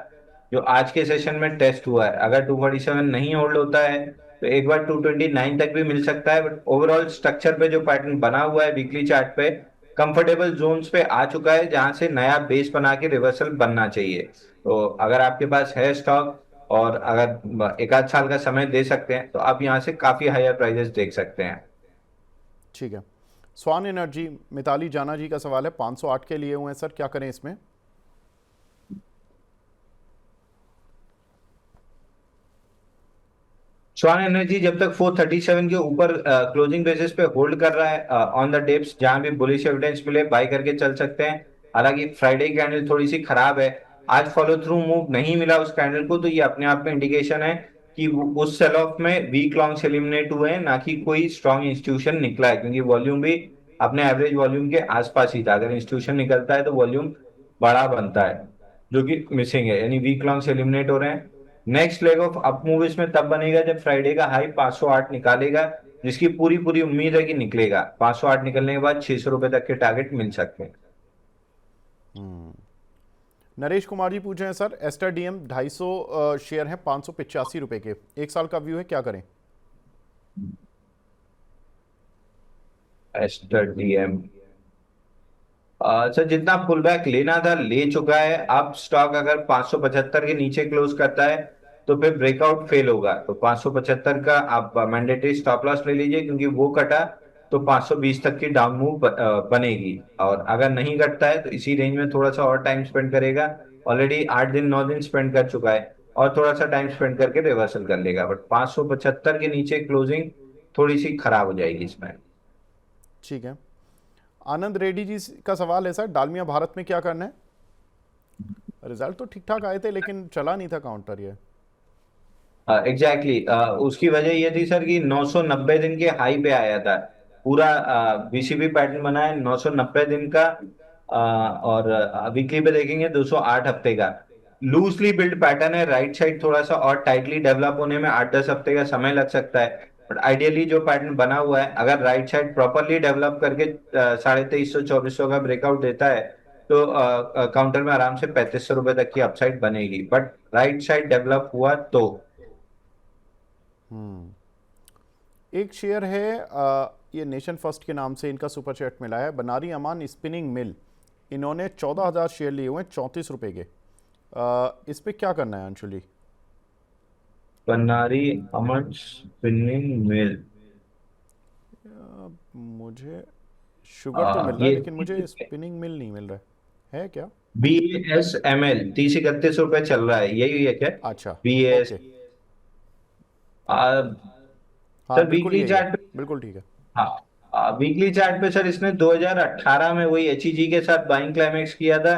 जो आज के सेशन में टेस्ट हुआ है। अगर 247 नहीं होल्ड होता है तो एक बार 229 तक भी मिल सकता है, बट ओवरऑल स्ट्रक्चर पे जो पैटर्न बना हुआ है वीकली चार्ट पे कंफर्टेबल जोन्स पे आ चुका है, जहां से नया बेस बना के रिवर्सल बनना चाहिए। तो अगर आपके पास है स्टॉक और अगर एक आध साल का समय दे सकते हैं तो आप यहाँ से काफी हायर प्राइजेस देख सकते हैं। ठीक है। स्वान एनर्जी मिताली जाना जी का सवाल है 508 के लिए हुए हैं सर, क्या करें इसमें? स्वान एनर्जी जब तक 437 के ऊपर क्लोजिंग बेसिस पे होल्ड कर रहा है ऑन द डिप्स, जहां भी बुलिश एविडेंस मिले बाय करके चल सकते हैं। हालांकि फ्राइडे की कैंडल थोड़ी सी खराब है, आज फॉलो थ्रू मूव नहीं मिला उस कैंडल को, तो ये अपने आप में इंडिकेशन है कि उस सेल ऑफ में वीक लॉन्ग्स एलिमिनेट हुए हैं, ना कि कोई स्ट्रॉन्ग इंस्टीट्यूशन निकला है, क्योंकि वॉल्यूम भी अपने एवरेज वॉल्यूम के आसपास ही था, अगर इंस्टीट्यूशन निकलता है तो वॉल्यूम बड़ा बनता है। जो कि मिसिंग है, यानी वीक लॉन्ग से एलिमिनेट हो रहे हैं। Next leg of up move इसमें तब बनेगा जब फ्राइडे का हाई 508 निकालेगा, जिसकी पूरी पूरी उम्मीद है कि निकलेगा। 508 निकलने के बाद 600 रुपए तक के टारगेट मिल सकते हैं। नरेश कुमार जी पूछ रहे हैं सर, एस्टर डीएम 250 शेयर हैं 585 रुपए के, एक साल का व्यू है, क्या करें? एस्टर डीएम सर, जितना पुल बैक लेना था ले चुका है। अब स्टॉक अगर 575 के नीचे क्लोज करता है तो फिर ब्रेकआउट फेल होगा, तो 575 का आप मैंडेटरी स्टॉप लॉस ले लीजिए, क्योंकि वो कटा तो 520 तक की डाउन मूव बनेगी। और अगर नहीं कटता है तो इसी रेंज में थोड़ा सा और टाइम स्पेंड करेगा। ऑलरेडी 8 दिन 9 दिन स्पेंड कर चुका है, और थोड़ा सा टाइम स्पेंड करके रिवर्सल कर लेगा। बट 575 के नीचे क्लोजिंग थोड़ी सी खराब हो जाएगी इसमें। ठीक है। आनंद रेड्डी जी का सवाल है सर, डालमिया भारत में क्या करना है? रिजल्ट तो ठीक ठाक आए थे लेकिन चला नहीं था काउंटर ये। एग्जैक्टली उसकी वजह ये थी सर कि 990 दिन के हाई पे आया था। पूरा बीसीबी पैटर्न बना है 990 दिन का। और वीकली पे देखेंगे 208 हफ्ते का। लूजली बिल्ड पैटर्न है, राइट साइड थोड़ा सा और टाइटली डेवलप होने में 8-10 हफ्ते का समय लग सकता है। बट आइडियली जो पैटर्न बना हुआ है, अगर राइट साइड प्रॉपरली डेवलप करके 2300-2400 का ब्रेकआउट देता है तो काउंटर में आराम से 3500 रुपए तक की अपसाइड बनेगी, बट राइट साइड डेवलप हुआ तो। एक शेयर है ये नेशन फर्स्ट के नाम से, इनका सुपर चैट मिला है, बनारी अमान स्पिनिंग मिल। इन्होंने 14,000 शेयर लिए हुए हैं 34 रुपए के। इस पे क्या करना है अंशुल जी? पन्नारी अमन स्पिनिंग मिल। मुझे शुगर तो मिल रहा है ये लेकिन मुझे स्पिनिंग मिल नहीं मिल रहा है क्या? BSML 30-31 रुपए चल रहा है, यही है क्या? अच्छा। B S okay. सर हाँ बिल्कुल वीकली यही है, चार्ट। बिल्कुल ठीक है। हाँ, वीकली चार्ट पे सर इसने 2018 में वही HEG के साथ बाइंग क्लाइमेक्स किया था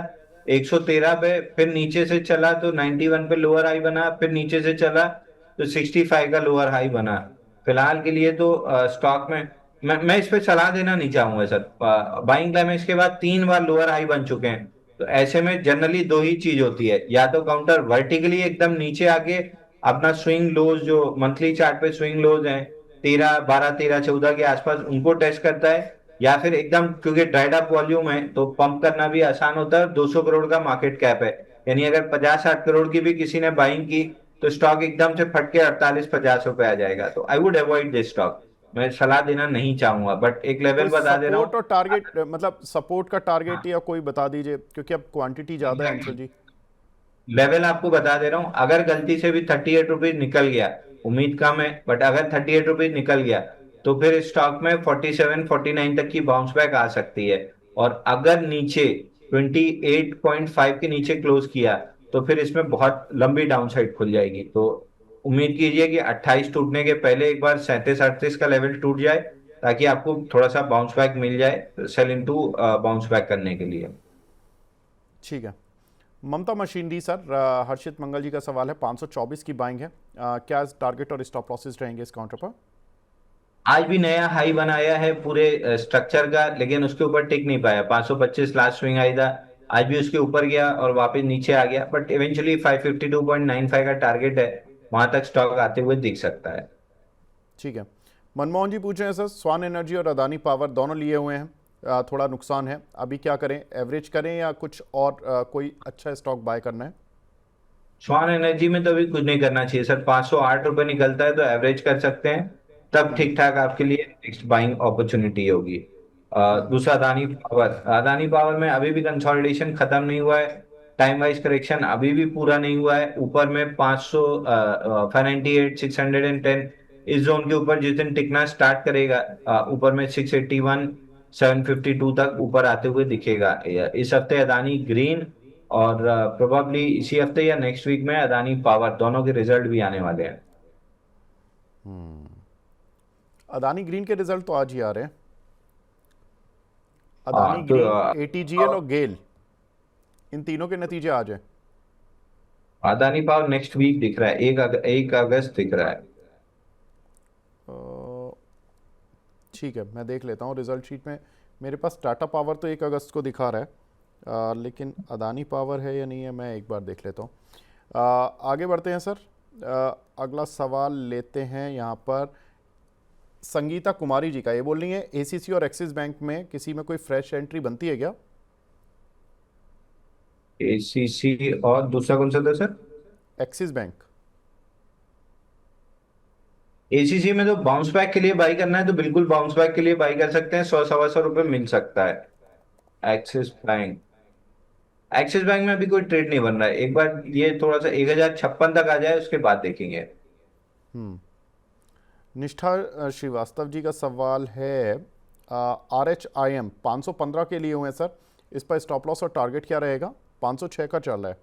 113 पे, फिर नीचे से चला तो 91 पे लोअर हाई बना, फिर नीचे से चला तो 65 का लोअर हाई बना। फिलहाल के लिए तो स्टॉक में मैं इस पे सलाह देना नहीं चाहूंगा सर। बाइंग क्लाइमेक्स के बाद 3 बार लोअर हाई बन चुके हैं, तो ऐसे में जनरली दो ही चीज होती है, या तो काउंटर वर्टिकली एकदम नीचे आके अपना स्विंग लोज, जो मंथली चार्ट पे स्विंग लोज हैं 13, 12, 13, 14 के आसपास, उनको टेस्ट करता है, या फिर एकदम, क्योंकि ड्राइड अप वॉल्यूम है तो पंप करना भी आसान होता है। 200 करोड़ का मार्केट कैप है, यानी अगर 50-60 करोड़ की भी किसी ने बाइंग की तो स्टॉक एकदम से फट के 48-50 रुपए आ जाएगा। तो I would avoid this stock. मैं सलाह देना नहीं चाहूंगा, बट एक कोई लेवल बता दे रहा सपोर्ट हूँ। और टारगेट, मतलब सपोर्ट का टारगेट हाँ, या कोई बता दीजिए, क्योंकि अब क्वांटिटी ज़्यादा है अंशुल जी। लेवल आपको बता दे रहा हूँ, अगर गलती से भी 38 रुपीज निकल गया, उम्मीद कम है बट अगर 38 रुपीज निकल गया तो फिर स्टॉक में 47-49 तक की बाउंस बैक आ सकती है। और अगर नीचे 28.5 के नीचे क्लोज किया तो फिर इसमें बहुत लंबी डाउन साइड खुल जाएगी। तो उम्मीद कीजिए कि 28 टूटने के पहले एक बार 37-38 का लेवल टूट जाए, ताकि आपको थोड़ा सा बाउंस बैक मिल जाए सेल इनटू बाउंस बैक करने के लिए। ठीक है। ममता मशीनरी सर, हर्षित मंगल जी का सवाल है, 524 की बाइंग है, क्या टारगेट और स्टॉप लॉसेस रहेंगे इस काउंटर पर? आज भी नया हाई बनाया है पूरे स्ट्रक्चर का, लेकिन उसके ऊपर टिक नहीं पाया। 525 लास्ट स्विंग हाई था, आज भी उसके ऊपर गया और वापस नीचे आ गया, बट इवेंचुअली 552.95 का टारगेट है, वहां तक स्टॉक आते हुए दिख सकता है। ठीक है। मनमोहन जी पूछ रहे हैं सर, स्वान एनर्जी और अदानी पावर दोनों लिए हुए हैं, थोड़ा नुकसान है, अभी क्या करें? एवरेज करें या कुछ और कोई अच्छा स्टॉक बाय करना है? स्वान एनर्जी में तो अभी कुछ नहीं करना चाहिए सर। 508 रुपए निकलता है तो एवरेज कर सकते हैं, तब ठीक ठाक आपके लिए नेक्स्ट बाइंग अपॉर्चुनिटी होगी। दूसरा अदानी पावर में अभी भी कंसोलिडेशन खत्म नहीं हुआ है। टाइम वाइज करेक्शन अभी भी पूरा नहीं हुआ है। ऊपर में 500, 598, 610 इस जोन के ऊपर जिस दिन टिकना स्टार्ट करेगा, ऊपर में 681, 752 तक ऊपर आते हुए दिखेगा। इस हफ्ते अदानी ग्रीन, और प्रोबेबली इसी हफ्ते या नेक्स्ट वीक में अदानी पावर, दोनों के रिजल्ट भी आने वाले हैं। अदानी ग्रीन के रिजल्ट तो आज ही आ रहे हैं। अदानी हाँ तो ग्रीन, एटीजीएल और गेल, इन तीनों के नतीजे आज हैं। अदानी पावर नेक्स्ट वीक दिख रहा है, 1 अगस्त दिख रहा है। ठीक है, मैं देख लेता हूँ रिजल्ट शीट में। मेरे पास टाटा पावर तो 1 अगस्त को दिखा रहा है, लेकिन अदानी पावर है या नहीं है, मैं एक बार देख लेता हूँ। आगे बढ़ते हैं सर। अगला सवाल लेते हैं यहाँ पर संगीता कुमारी जी का। ये बोल रही है एसीसी और एक्सिस बैंक में किसी में कोई फ्रेश एंट्री बनती है क्या? एसीसी और दूसरा कौन सा था सर? Axis bank. एसीसी में तो बाउंस बैक के लिए बाई करना है तो बिल्कुल बाउंस बैक के लिए बाई कर सकते हैं, 100 सवा 100 रुपये मिल सकता है। एक्सिस बैंक, एक्सिस बैंक में अभी कोई ट्रेड नहीं बन रहा है, एक बार ये थोड़ा सा 1056 तक आ जाए उसके बाद देखेंगे। हम्म। निष्ठा श्रीवास्तव जी का सवाल है आर एच आई एम 515 के लिए हुए हैं सर, इस पर स्टॉप लॉस और टारगेट क्या रहेगा? 506 का चल रहा है।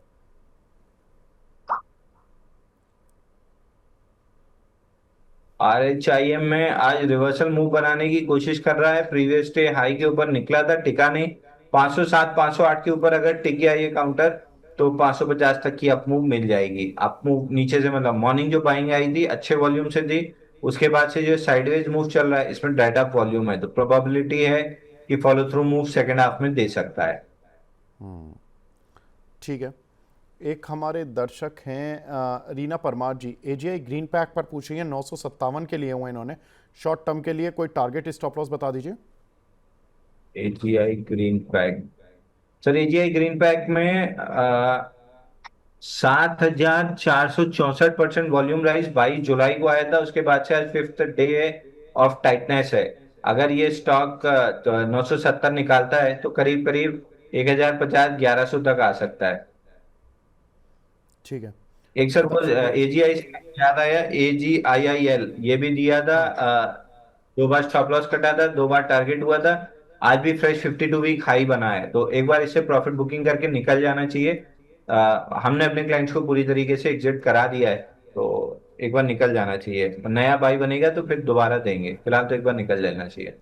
RHIM में आज रिवर्सल मूव बनाने की कोशिश कर रहा है, प्रीवियस डे हाई के ऊपर निकला था, टिका नहीं। 507 508 के ऊपर अगर टिक गया ये काउंटर तो 550 तक की अप मूव मिल जाएगी। अप मूव नीचे से मतलब मॉर्निंग जो बाइंग आई थी अच्छे वॉल्यूम से थी, उसके बाद से जो साइडवेज मूव चल रहा है इसमें डाइट अप वॉल्यूम है, तो प्रोबेबिलिटी है कि follow through move second half में दे सकता है। ठीक है। एक हमारे दर्शक हैं रीना परमार जी, एजीआई ग्रीन पैक पर पूछ रही हैं, 957 के लिए हुए इन्होंने, शॉर्ट टर्म के लिए कोई टारगेट स्टॉप लॉस बता दीजिए। AGI green pack, sir AGI green pack में 7,464% वॉल्यूम राइज 22 जुलाई को आया था, उसके बाद से आज फिफ्थ डे ऑफ टाइटनेस है। अगर ये स्टॉक 970 निकालता है तो करीब करीब 1050 1100 तक आ सकता है। ठीक है। एक सर वो दक्ष एजीआई से याद आया, AGIIL ये भी दिया था, हाँ। 2 बार स्टॉप लॉस कटा था, 2 बार टारगेट हुआ था। आज भी फ्रेश 52 वीक हाई बना है, तो एक बार इससे प्रॉफिट बुकिंग करके निकल जाना चाहिए। हमने अपने क्लाइंट्स को पूरी तरीके से एग्जिट करा दिया है, तो एक बार निकल जाना चाहिए। नया बाई बनेगा तो फिर दोबारा देंगे, फिलहाल तो एक बार निकल जाना चाहिए।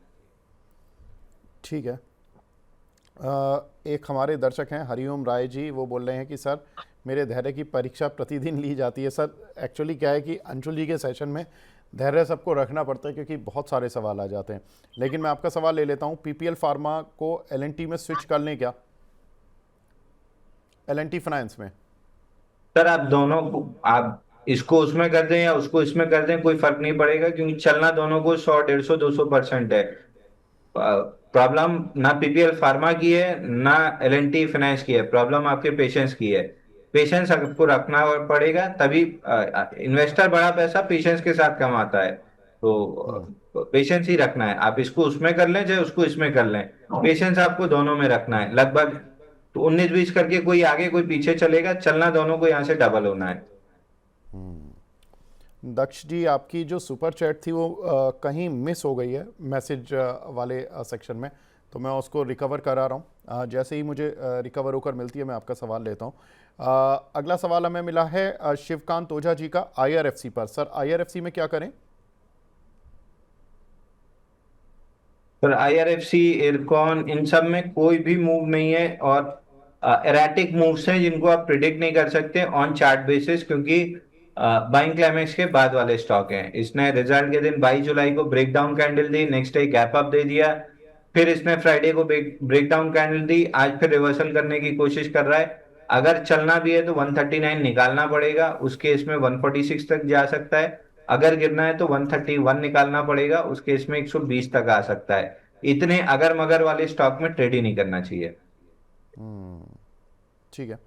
ठीक है। एक हमारे दर्शक हैं हरिओम राय जी, वो बोल रहे हैं कि सर मेरे धैर्य की परीक्षा प्रतिदिन ली जाती है। सर एक्चुअली क्या है कि अंशुल जी के सेशन में धैर्य सबको रखना पड़ता है क्योंकि बहुत सारे सवाल आ जाते हैं। लेकिन मैं आपका सवाल ले लेता हूँ, पीपीएल फार्मा को एलएनटी में स्विच कर लें क्या? एलएनटी फाइनेंस में। सर आप दोनों को, आप इसको उसमें कर दें या उसको इसमें कर दें कोई फर्क नहीं पड़ेगा, क्योंकि चलना दोनों को 100 150 200% है। प्रॉब्लम ना पीपीएल फार्मा की है ना एलएनटी फाइनेंस की है, प्रॉब्लम आपके पेशेंस की है। पेशेंस आपको रखना पड़ेगा, तभी इन्वेस्टर बड़ा पैसा पेशेंस के साथ कमाता है। तो पेशेंस ही रखना है, आप इसको उसमें कर लें चाहे उसको इसमें कर लें, पेशेंस आपको दोनों में रखना है। लगभग तो 19-20 करके कोई आगे कोई पीछे चलेगा, चलना दोनों को यहाँ से डबल होना है। दक्ष जी, आपकी जो सुपर चैट थी वो कहीं मिस हो गई है मैसेज वाले सेक्शन में, तो मैं उसको रिकवर करा रहा हूँ। जैसे ही मुझे रिकवर होकर मिलती है मैं आपका सवाल लेता हूँ। अगला सवाल हमें मिला है शिवकांत ओझा जी का आईआरएफसी पर। सर आईआरएफसी में क्या करें? पर आईआरएफसी, इरकॉन, इन सब में कोई भी मूव नहीं है, और एराटिक मूव्स हैं जिनको आप प्रिडिक्ट नहीं कर सकते ऑन चार्ट बेसिस, क्योंकि बाइंग क्लाइमेक्स के बाद वाले स्टॉक हैं। इसने रिजल्ट के दिन 22 जुलाई को ब्रेक डाउन कैंडल दी, नेक्स्ट डे गैप अप दे दिया, फिर इसने फ्राइडे को ब्रेक डाउन कैंडल दी, आज फिर रिवर्सल करने की कोशिश कर रहा है। अगर चलना भी है तो 139 निकालना पड़ेगा, उस केस में 146 तक जा सकता है। अगर गिरना है तो 131 निकालना पड़ेगा, उस केस में 120 तक आ सकता है। इतने अगर मगर वाले स्टॉक में ट्रेड ही नहीं करना चाहिए। ठीक है।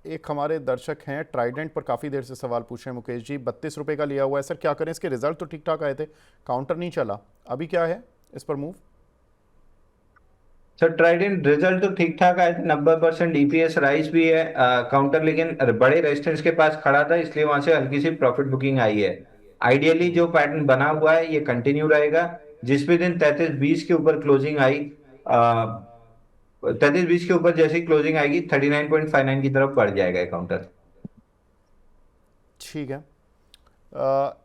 एक हमारे दर्शक हैं ट्राइडेंट पर काफ़ी देर से सवाल पूछ रहे हैं, मुकेश जी, 32 रुपये का लिया हुआ है। सर क्या करें? इसके रिजल्ट तो ठीक ठाक आए थे, काउंटर नहीं चला, अभी क्या है इस पर मूव? सर ट्राइडेंट रिजल्ट तो ठीक ठाक आए थे, 90% ईपीएस राइज भी है, काउंटर लेकिन बड़े रेजिस्टेंस के पास खड़ा था, इसलिए वहां से हल्की सी प्रॉफिट बुकिंग आई है। आइडियली जो पैटर्न बना हुआ है ये कंटिन्यू रहेगा। जिस भी दिन 33-20 के ऊपर क्लोजिंग आई, 33-20 के ऊपर जैसी क्लोजिंग आएगी 39.59 की तरफ बढ़ जाएगा काउंटर। ठीक है।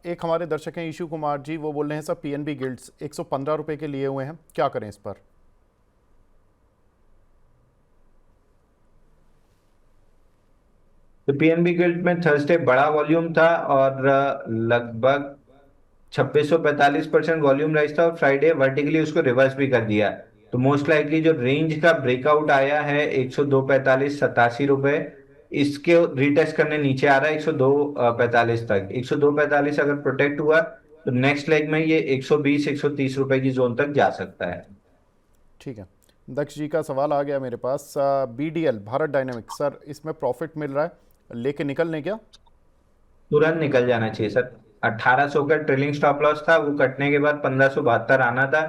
एक हमारे दर्शक हैं ईशु कुमार जी, वो बोल रहे हैं सर पीएनबी गिल्ड्स 115 रुपये के लिए हुए हैं, क्या करें इस पर? तो पीएनबी गिल्ड में थर्सडे बड़ा वॉल्यूम था, और लगभग 2645% वॉल्यूम राइज था, और फ्राइडे वर्टिकली उसको रिवर्स भी कर दिया। तो मोस्ट लाइकली जो रेंज का ब्रेकआउट आया है 102.45 87 रुपए, इसके रिटेस्ट करने नीचे आ रहा है 102.45 तक। 102.45 अगर प्रोटेक्ट हुआ तो नेक्स्ट लेग में ये 120 130 रुपए की जोन तक जा सकता है। ठीक है, दक्ष जी का सवाल आ गया मेरे पास। BDL भारत डायनेमिक्स सर, इसमें प्रॉफिट मिल रहा है, लेके निकल लें क्या? तुरंत निकल जाना चाहिए सर। 1800 का ट्रेलिंग स्टॉप लॉस था, वो कटने के बाद 1572 आना था।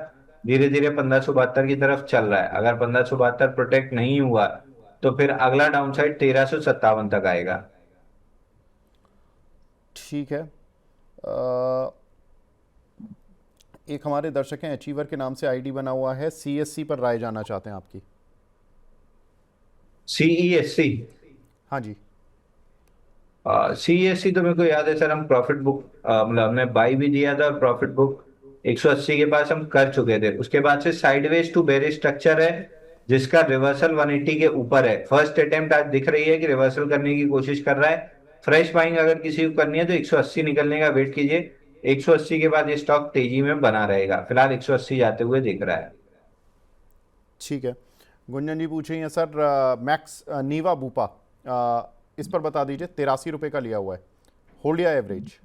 धीरे धीरे 1572 की तरफ चल रहा है। अगर 1572 प्रोटेक्ट नहीं हुआ तो फिर अगला डाउन साइड 1357 तक आएगा। ठीक है। एक हमारे दर्शक हैं, अचीवर के नाम से आईडी बना हुआ है, CSC पर राय जानना चाहते हैं आपकी। CESC। हाँ जी। CESC तो मेरे को याद है सर, हम प्रॉफिट बुक मतलब हमने बाई भी दिया था, और प्रॉफिट बुक 180 के पास हम कर चुके थे। उसके बाद से साइडवेज टू बेरिश स्ट्रक्चर है, जिसका रिवर्सल 180 के ऊपर है। फर्स्ट अटेम्प्ट आज दिख रही है कि रिवर्सल करने की कोशिश कर रहा है। फ्रेश बाइंग अगर किसी को करनी है तो 180 निकलने का वेट कीजिए। 180 के बाद ये स्टॉक तेजी में बना रहेगा। फिलहाल 180 जाते हुए दिख रहा है। ठीक है। गुंजन जी पूछ रही हैं सर, मैक्स नीवा बूपा, इस पर बता दीजिए, 83 रुपये का लिया हुआ है, होल्ड या एवरेज?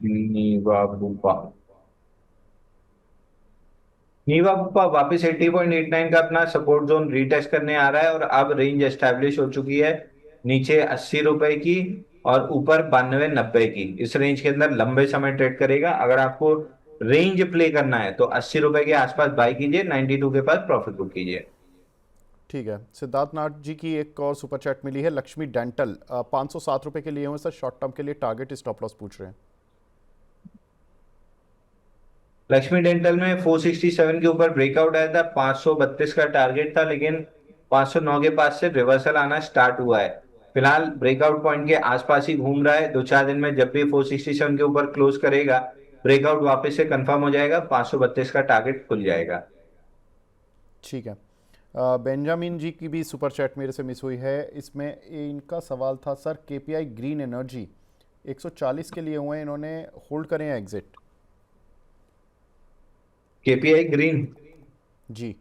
नीवा बुपा, नीवा बुपा वापस 80.89 का अपना सपोर्ट जोन रीटेस्ट करने आ रहा है, और अब रेंज एस्टेब्लिश हो चुकी है। नीचे 80 रुपए की और ऊपर 92 90 की, इस रेंज के अंदर लंबे समय ट्रेड करेगा। अगर आपको रेंज प्ले करना है तो 80 रुपए के आसपास बाय कीजिए, 92 के पास प्रॉफिट बुक कीजिए। ठीक है। सिद्धार्थ नाथ जी की एक और सुपर चैट मिली है, लक्ष्मी डेंटल, 507 रुपये के लिए हुए सर, शॉर्ट टर्म के लिए टारगेट स्टॉप लॉस पूछ रहे हैं। लक्ष्मी डेंटल में 467 के ऊपर ब्रेकआउट आया था, 532 का टारगेट था, लेकिन 509 के पास से रिवर्सल आना स्टार्ट हुआ है। फिलहाल ब्रेकआउट पॉइंट के आसपास ही घूम रहा है। 2 4 दिन में जब भी 467 के ऊपर क्लोज करेगा, ब्रेकआउट वापस से कंफर्म हो जाएगा, 532 का टारगेट खुल जाएगा। ठीक है। बेंजामिन जी की भी सुपर चैट मेरे से मिस हुई है, इसमें इनका सवाल था सर, KPI ग्रीन एनर्जी 140 के लिए हुए हैं, इन्होंने होल्ड करें या एग्जिट? केपीआई ग्रीन, जी।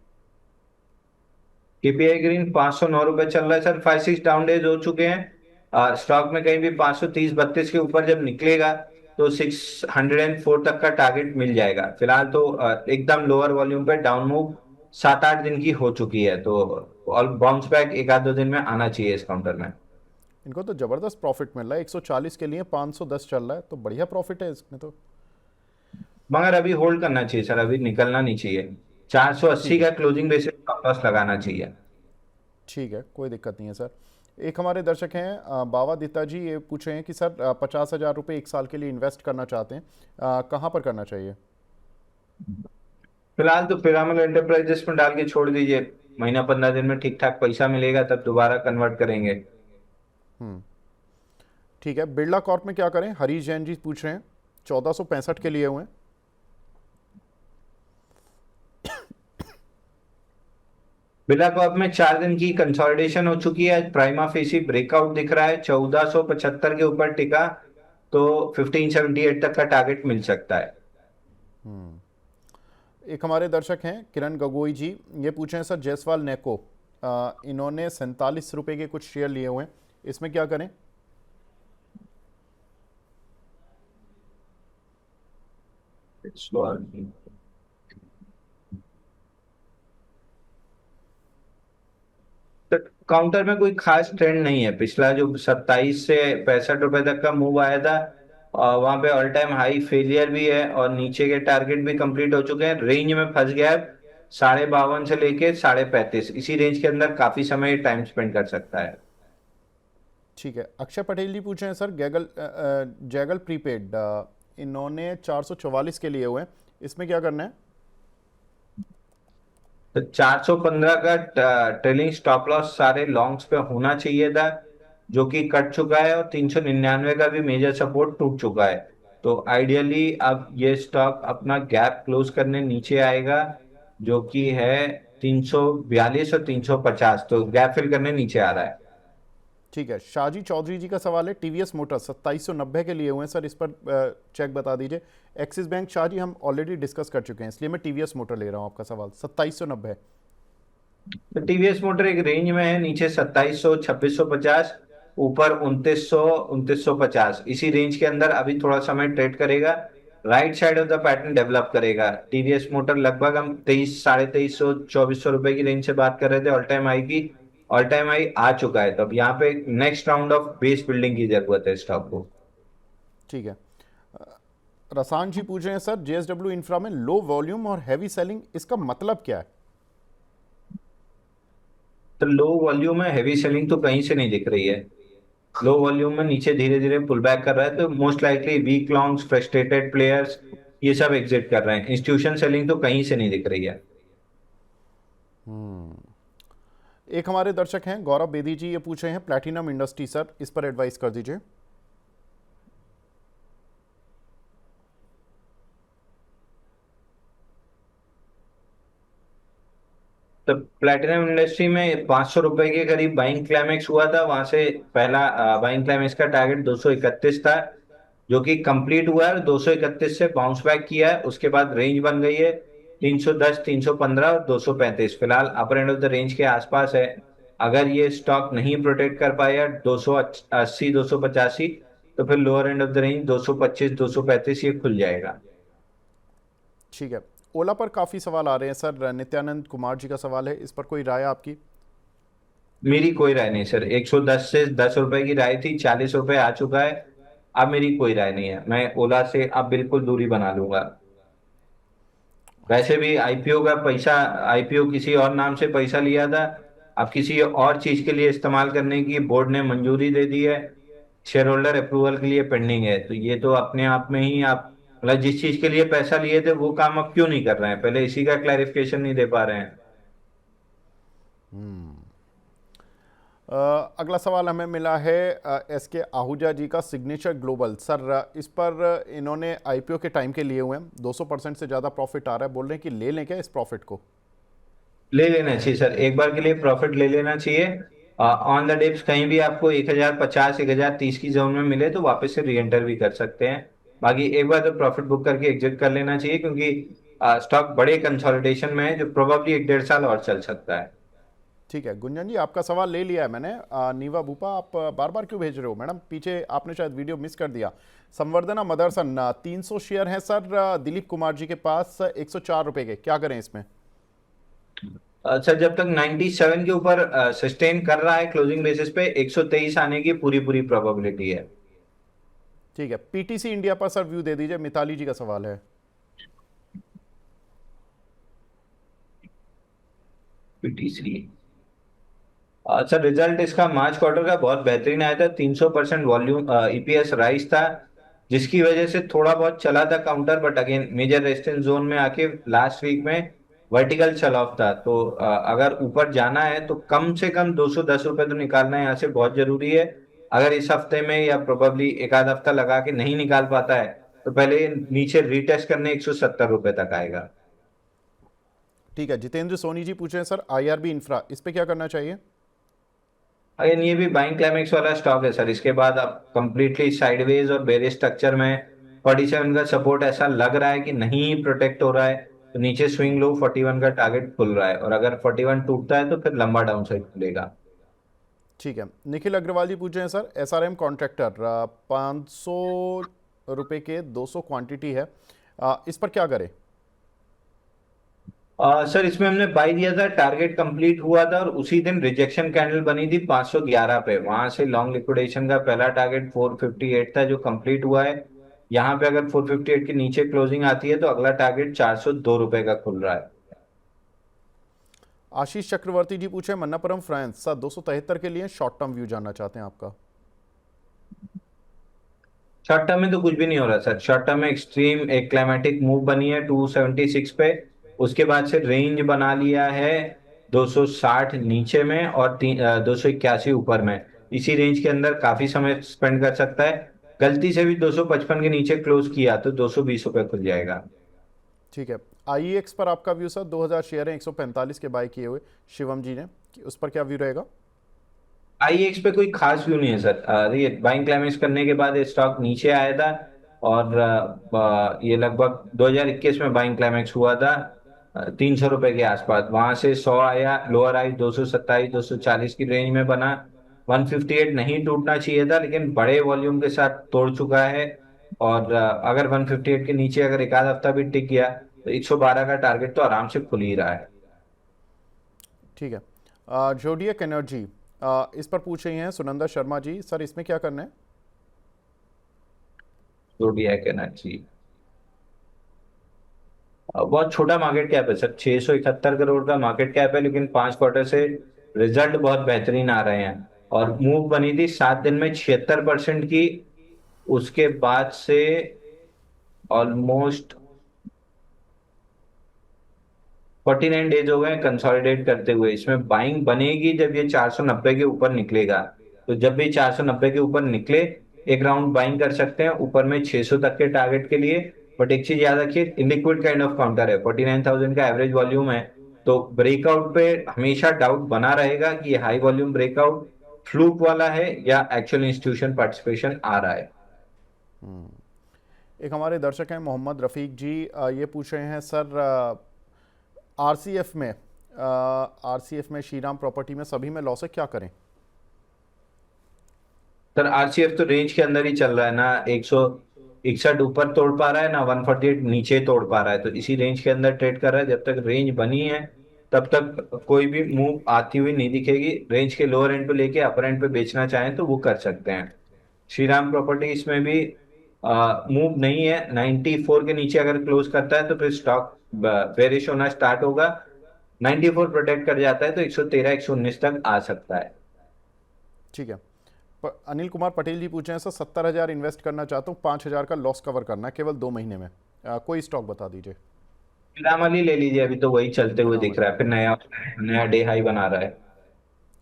केपीआई ग्रीन 509 रुपए चल रहा है सर। 5 6 डाउन डेज हो चुके हैं। स्टॉक में कहीं भी 530 32 के ऊपर जब निकलेगा तो 604 तक का टारगेट मिल जाएगा। फिलहाल तो एकदम लोअर वॉल्यूम पे डाउन मूव 7 8 दिन की हो चुकी है, तो ऑल बाउंस बैक 1 2 दिन में आना चाहिए इस काउंटर में। इनको तो ज़बरदस्त प्रॉफिट मिल रहा है, 140 के लिए 510 चल रहा है, तो बढ़िया प्रॉफिट है इसमें तो। मगर अभी होल्ड करना चाहिए सर, अभी निकलना नहीं चाहिए। ठीक 480 है। का क्लोजिंग बेसिस स्टॉप लॉस लगाना चाहिए। ठीक है, कोई दिक्कत नहीं है सर। एक हमारे दर्शक हैं, बाबा दीता जी, ये पूछ रहे हैं कि सर, 50,000 रुपये 1 साल के लिए इन्वेस्ट करना चाहते हैं, कहाँ पर करना चाहिए? फिलहाल तो पिरामिड एंटरप्राइजेस में डाल के छोड़ दीजिए। महीना 15 दिन में ठीक ठाक पैसा मिलेगा, तब दोबारा कन्वर्ट करेंगे। हम्म। ठीक है। बिरला कॉर्प में क्या करें? हरीश जैन जी पूछ रहे हैं, 1465 के लिए हुए हैं। बिरला कॉर्प में 4 दिन की कंसोलिडेशन हो चुकी है। प्राइमा फेसी ब्रेकआउट दिख रहा है, 1475 के ऊपर टिका तो 1578 तक का टारगेट मिल सकता है। एक हमारे दर्शक हैं, किरण गगोई जी, ये पूछ रहे हैं सर, जायसवाल नेको, इन्होंने 47 रुपये के कुछ शेयर लिए हुए हैं, इसमें क्या करें? तो काउंटर में कोई खास ट्रेंड नहीं है। पिछला जो 27 से 65 रुपए तक का मूव आया था, वहां पे ऑल टाइम हाई फेलियर भी है, और नीचे के टारगेट भी कंप्लीट हो चुके हैं। रेंज में फंस गया है 52.5 से लेके 35.5, इसी रेंज के अंदर काफी समय टाइम स्पेंड कर सकता है। ठीक है। अक्षय पटेल जी पूछ रहे हैं सर, जैगल प्रीपेड, इन्होंने 444 के लिए हुए हैं, इसमें क्या करना है? तो 415 का ट्रेलिंग स्टॉप लॉस सारे लॉन्ग्स पे होना चाहिए था, जो कि कट चुका है, और 399 का भी मेजर सपोर्ट टूट चुका है। तो आइडियली अब ये स्टॉक अपना गैप क्लोज करने नीचे आएगा, जो कि है 342 और 350, तो गैप फिल करने नीचे आ रहा है। ठीक है, शाहजी चौधरी जी का सवाल है, टीवीएस मोटर 2790 के लिए हुए हैं सर, इस पर चेक बता दीजिए। एक्सिस बैंक शाहजी हम ऑलरेडी डिस्कस कर चुके हैं, इसलिए मैं टीवीएस मोटर ले रहा हूँ। आपका सवाल 2790। तो टीवीएस मोटर एक रेंज में है, नीचे 2700 2650, ऊपर 2900 इसी रेंज के अंदर अभी थोड़ा समय ट्रेड करेगा। Right side of the pattern develop करेगा। टीवीएस मोटर लगभग हम 2300 2400 रुपए की रेंज से बात कर रहे थे ऑल टाइम हाई की। ऑल टाइम हाई आ चुका है, तो अब यहाँ पे next round of base building की जरूरत है स्टॉक को। ठीक है, रसान जी पूछ रहे हैं सर, जेएसडब्ल्यू इंफ्रा में लो वॉल्यूम और हैवी सेलिंग, इसका मतलब क्या है? तो लो वॉल्यूम में हैवी सेलिंग तो कहीं से नहीं दिख रही है। लो वॉल्यूम में नीचे धीरे धीरे पुल बैक कर रहा है, तो most likely week longs, frustrated players, ये सब एग्जिट कर रहे हैं। इंस्टीट्यूशन सेलिंग तो कहीं से नहीं दिख रही है। एक हमारे दर्शक हैं गौरव बेदी जी, ये पूछ रहे हैं प्लैटिनम इंडस्ट्री सर, इस पर एडवाइस कर दीजिए। तो प्लेटिनम इंडस्ट्री में 500 रुपए के करीब बाइंग क्लाइमेक्स हुआ था, वहां से पहला बाइंग क्लाइमेक्स का टारगेट 231 था, जो कि कंप्लीट हुआ है और 231 से बाउंस बैक किया है। उसके बाद रेंज बन गई है 310, 315 और 235। फिलहाल अपर एंड ऑफ द रेंज के आसपास है। अगर ये स्टॉक नहीं प्रोटेक्ट कर पाया 280 285, तो फिर lower end of the range 225 235 ये खुल जाएगा। ठीक है, ओला पर काफ़ी सवाल आ रहे हैं सर, नित्यानंद कुमार जी का सवाल है, इस पर कोई राय आपकी? मेरी कोई राय नहीं सर। 110 से 10 रुपए की राय थी, 40 रुपए आ चुका है। अब मेरी कोई राय नहीं है, मैं ओला से अब बिल्कुल दूरी बना लूंगा। वैसे भी आईपीओ का पैसा, आईपीओ किसी और नाम से पैसा लिया था, अब किसी और चीज के लिए इस्तेमाल करने की बोर्ड ने मंजूरी दे दी है। शेयर होल्डर अप्रूवल के लिए पेंडिंग है, तो ये तो अपने आप में ही आप मतलब जिस चीज के लिए पैसा लिए थे वो काम अब क्यों नहीं कर रहे हैं, पहले इसी का क्लैरिफिकेशन नहीं दे पा रहे हैं। अगला सवाल हमें मिला है एस के आहूजा जी का, सिग्नेचर ग्लोबल सर, इस पर इन्होंने आईपीओ के टाइम के लिए हुए हैं, 200% से ज़्यादा प्रॉफिट आ रहा है, बोल रहे हैं कि ले लें क्या इस प्रॉफिट को? ले लेना चाहिए सर, एक बार के लिए प्रॉफिट ले लेना चाहिए। ऑन द डिप्स कहीं भी आपको 1050 1030 की जोन में मिले तो वापस से री एंटर भी कर सकते हैं। बाकी एक बार तो प्रॉफिट बुक करके एग्जिट कर लेना चाहिए, क्योंकि स्टॉक बड़े कंसोलिडेशन में है जो प्रोबेबली 1-1.5 साल और चल सकता है। ठीक है, गुंजन जी आपका सवाल ले लिया है मैंने। नीवा भूपा, आप बार बार क्यों भेज रहे हो मैडम? पीछे आपने शायद वीडियो मिस कर दिया। संवर्धना मदरसन 300 शेयर हैं सर, दिलीप कुमार जी के पास 104 रुपए के, क्या करें इसमें? सर जब तक 97 के ऊपर सस्टेन कर रहा है क्लोजिंग बेसिस पे, 123 आने की पूरी पूरी प्रोबेबिलिटी है। ठीक है, पीटीसी इंडिया पर सर व्यू दे दीजिए, मिताली जी का सवाल है। पीटीसी सर, रिजल्ट इसका मार्च क्वार्टर का बहुत बेहतरीन आया था। 300% वॉल्यूम ईपीएस राइज था, जिसकी वजह से थोड़ा बहुत चला था counter, but again major resistance zone में आके लास्ट वीक में वर्टिकल चल ऑफ था। तो अगर ऊपर जाना है तो कम से कम 210 रुपए तो निकालना है यहाँ से, बहुत जरूरी है। अगर इस हफ्ते में या प्रोबेबली एक आध हफ्ता लगा के नहीं निकाल पाता है, तो पहले ये नीचे रीटेस्ट करने 170 रुपए तक आएगा। ठीक है, जितेंद्र सोनी जी पूछ रहे हैं सर, आईआरबी इंफ्रा, इस पे क्या करना चाहिए? अगेन ये भी बाइंग क्लाइमेक्स वाला स्टॉक है सर, इसके बाद अब कंप्लीटली साइडवेज और बेरिश स्ट्रक्चर में 47 का सपोर्ट ऐसा लग रहा है कि नहीं प्रोटेक्ट हो रहा है, तो नीचे स्विंग लो 41 का टारगेट खुल रहा है, और अगर 41 टूटता है तो फिर लंबा डाउन साइड खुलेगा। ठीक है, निखिल अग्रवाल जी पूछ रहे हैं सर, एसआरएम कॉन्ट्रैक्टर 500 रुपए के 200 क्वांटिटी है, इस पर क्या करें? सर इसमें हमने बाई दिया था, टारगेट कंप्लीट हुआ था और उसी दिन रिजेक्शन कैंडल बनी थी 511 पे, वहां से लॉन्ग लिक्विडेशन का पहला टारगेट 458 था जो कंप्लीट हुआ है। यहाँ पे अगर 458 के नीचे क्लोजिंग आती है तो अगला टारगेट 402 रुपए का खुल रहा है। आशीष चक्रवर्ती जी पूछे मन्नापुरम फ्रांस सर, 273 के लिए शॉर्ट टर्म व्यू जानना चाहते हैं आपका। शॉर्ट टर्म में तो कुछ भी नहीं हो रहा सर, शॉर्ट टर्म में एक्सट्रीम एक क्लाइमेटिक मूव बनी है 276 पे, उसके बाद से रेंज बना लिया है 260 नीचे में और 281 ऊपर में। इसी रेंज के अंदर काफी समय स्पेंड कर सकता है। गलती से भी 255 के नीचे क्लोज किया तो 220 रुपए खुल जाएगा। ठीक है, आईएक्स पर आपका व्यू सर, 2000 शेयर हैं, 145 के बाय किए हुए शिवम जी ने, कि उस पर क्या व्यू रहेगा? आईएक्स पे कोई खास व्यू नहीं है सर। ये बाइंग क्लाइमेक्स करने के बाद ये स्टॉक नीचे आया था, और ये लगभग 2021 में बाइंग क्लाइमेक्स हुआ था 300 रुपए के आसपास। वहां से 100 आया, लोअर आई 227 240 की रेंज में बना। 158 नहीं टूटना चाहिए था, लेकिन बड़े वॉल्यूम के साथ तोड़ चुका है। और अगर 158 के नीचे अगर एक आध हफ्ता भी टिक गया तो 112 का टारगेट तो आराम से खुल ही रहा है। ठीक है। जोडियक एनर्जी, इस पर पूछ रही हैं सुनंदा शर्मा जी, सर इसमें क्या करना है? जो भी है कहना चाहिए। बहुत छोटा मार्केट कैप है सर, 671 करोड़ का मार्केट कैप है, लेकिन 5 क्वार्टर से रिजल्ट बहुत बेहतरीन आ रहे हैं। और मूव बनी थी 7 दिन में 76% की। उसके बाद से ऑलमोस्ट 49 डेज हो गए कंसोलिडेट करते हुए। इसमें बाइंग बनेगी जब ये 490 के ऊपर निकलेगा। तो जब भी 490 के ऊपर निकले, एक राउंड बाइंग कर सकते हैं ऊपर में 600 तक के टारगेट के लिए। बट एक चीज याद रखिए, इलिक्विड काइंड ऑफ काउंटर है, 49,000 का एवरेज वॉल्यूम है। तो ब्रेकआउट पे हमेशा डाउट बना रहेगा कि ये हाई वॉल्यूम ब्रेकआउट फ्लूक वाला है या एक्चुअल इंस्टीट्यूशन पार्टिसिपेशन आ रहा है। एक हमारे दर्शक हैं मोहम्मद रफ़ीक जी, ये पूछ रहे हैं सर, आरसीएफ में श्रीराम प्रॉपर्टी में सभी में लॉस है, क्या करें? सर आरसीएफ तो रेंज के अंदर ही चल रहा है ना, 161 ऊपर तोड़ पा रहा है ना 148 नीचे तोड़ पा रहा है। तो इसी रेंज के अंदर ट्रेड कर रहा है। जब तक रेंज बनी है तब तक कोई भी मूव आती हुई नहीं दिखेगी। रेंज के लोअर एंड पे लेके अपर एंड पे बेचना चाहें तो वो कर सकते हैं। श्रीराम प्रॉपर्टी इसमें भी मूव नहीं है। 94 के नीचे अगर क्लोज करता है तो फिर स्टॉक बेरिश होना स्टार्ट होगा। 94 प्रोटेक्ट कर जाता है तो 113 119 तक आ सकता है। ठीक है। अनिल कुमार पटेल जी पूछ रहे हैं सर, 70,000 इन्वेस्ट करना चाहता हूँ, 5,000 का लॉस कवर करना है केवल 2 महीने में, कोई स्टॉक बता दीजिए। फिलहाल ले लीजिए, अभी तो वही चलते हुए दिख पीरामल, रहा है, फिर नया नया डे हाई बना रहा है।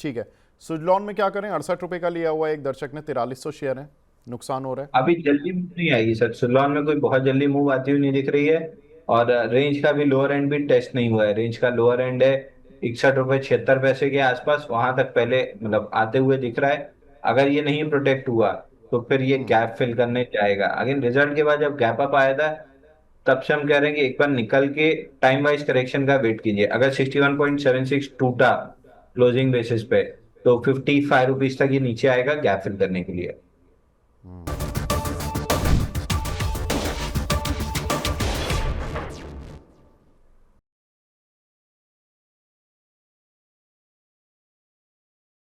ठीक है। सुजलॉन में क्या करें? 68 रुपये का लिया हुआ है एक दर्शक ने, 4300 शेयर है, नुकसान हो रहा है। अभी जल्दी मूव नहीं आएगी सर, सुलोन में कोई बहुत जल्दी मूव आती हुई नहीं दिख रही है। और रेंज का भी लोअर एंड भी टेस्ट नहीं हुआ है। रेंज का लोअर एंड है 61 रुपए 76 पैसे के आसपास, वहां तक पहले मतलब आते हुए दिख रहा है। अगर ये नहीं प्रोटेक्ट हुआ तो फिर ये गैप फिल करने जाएगा। अगेन रिजल्ट के बाद जब गैप अप आया था तब से हम कह रहे हैं कि एक बार निकल के टाइम वाइज करेक्शन का वेट कीजिए। अगर 61.76 टूटा क्लोजिंग बेसिस पे तो 55 रुपीज तक ये नीचे आएगा गैप फिल करने के लिए।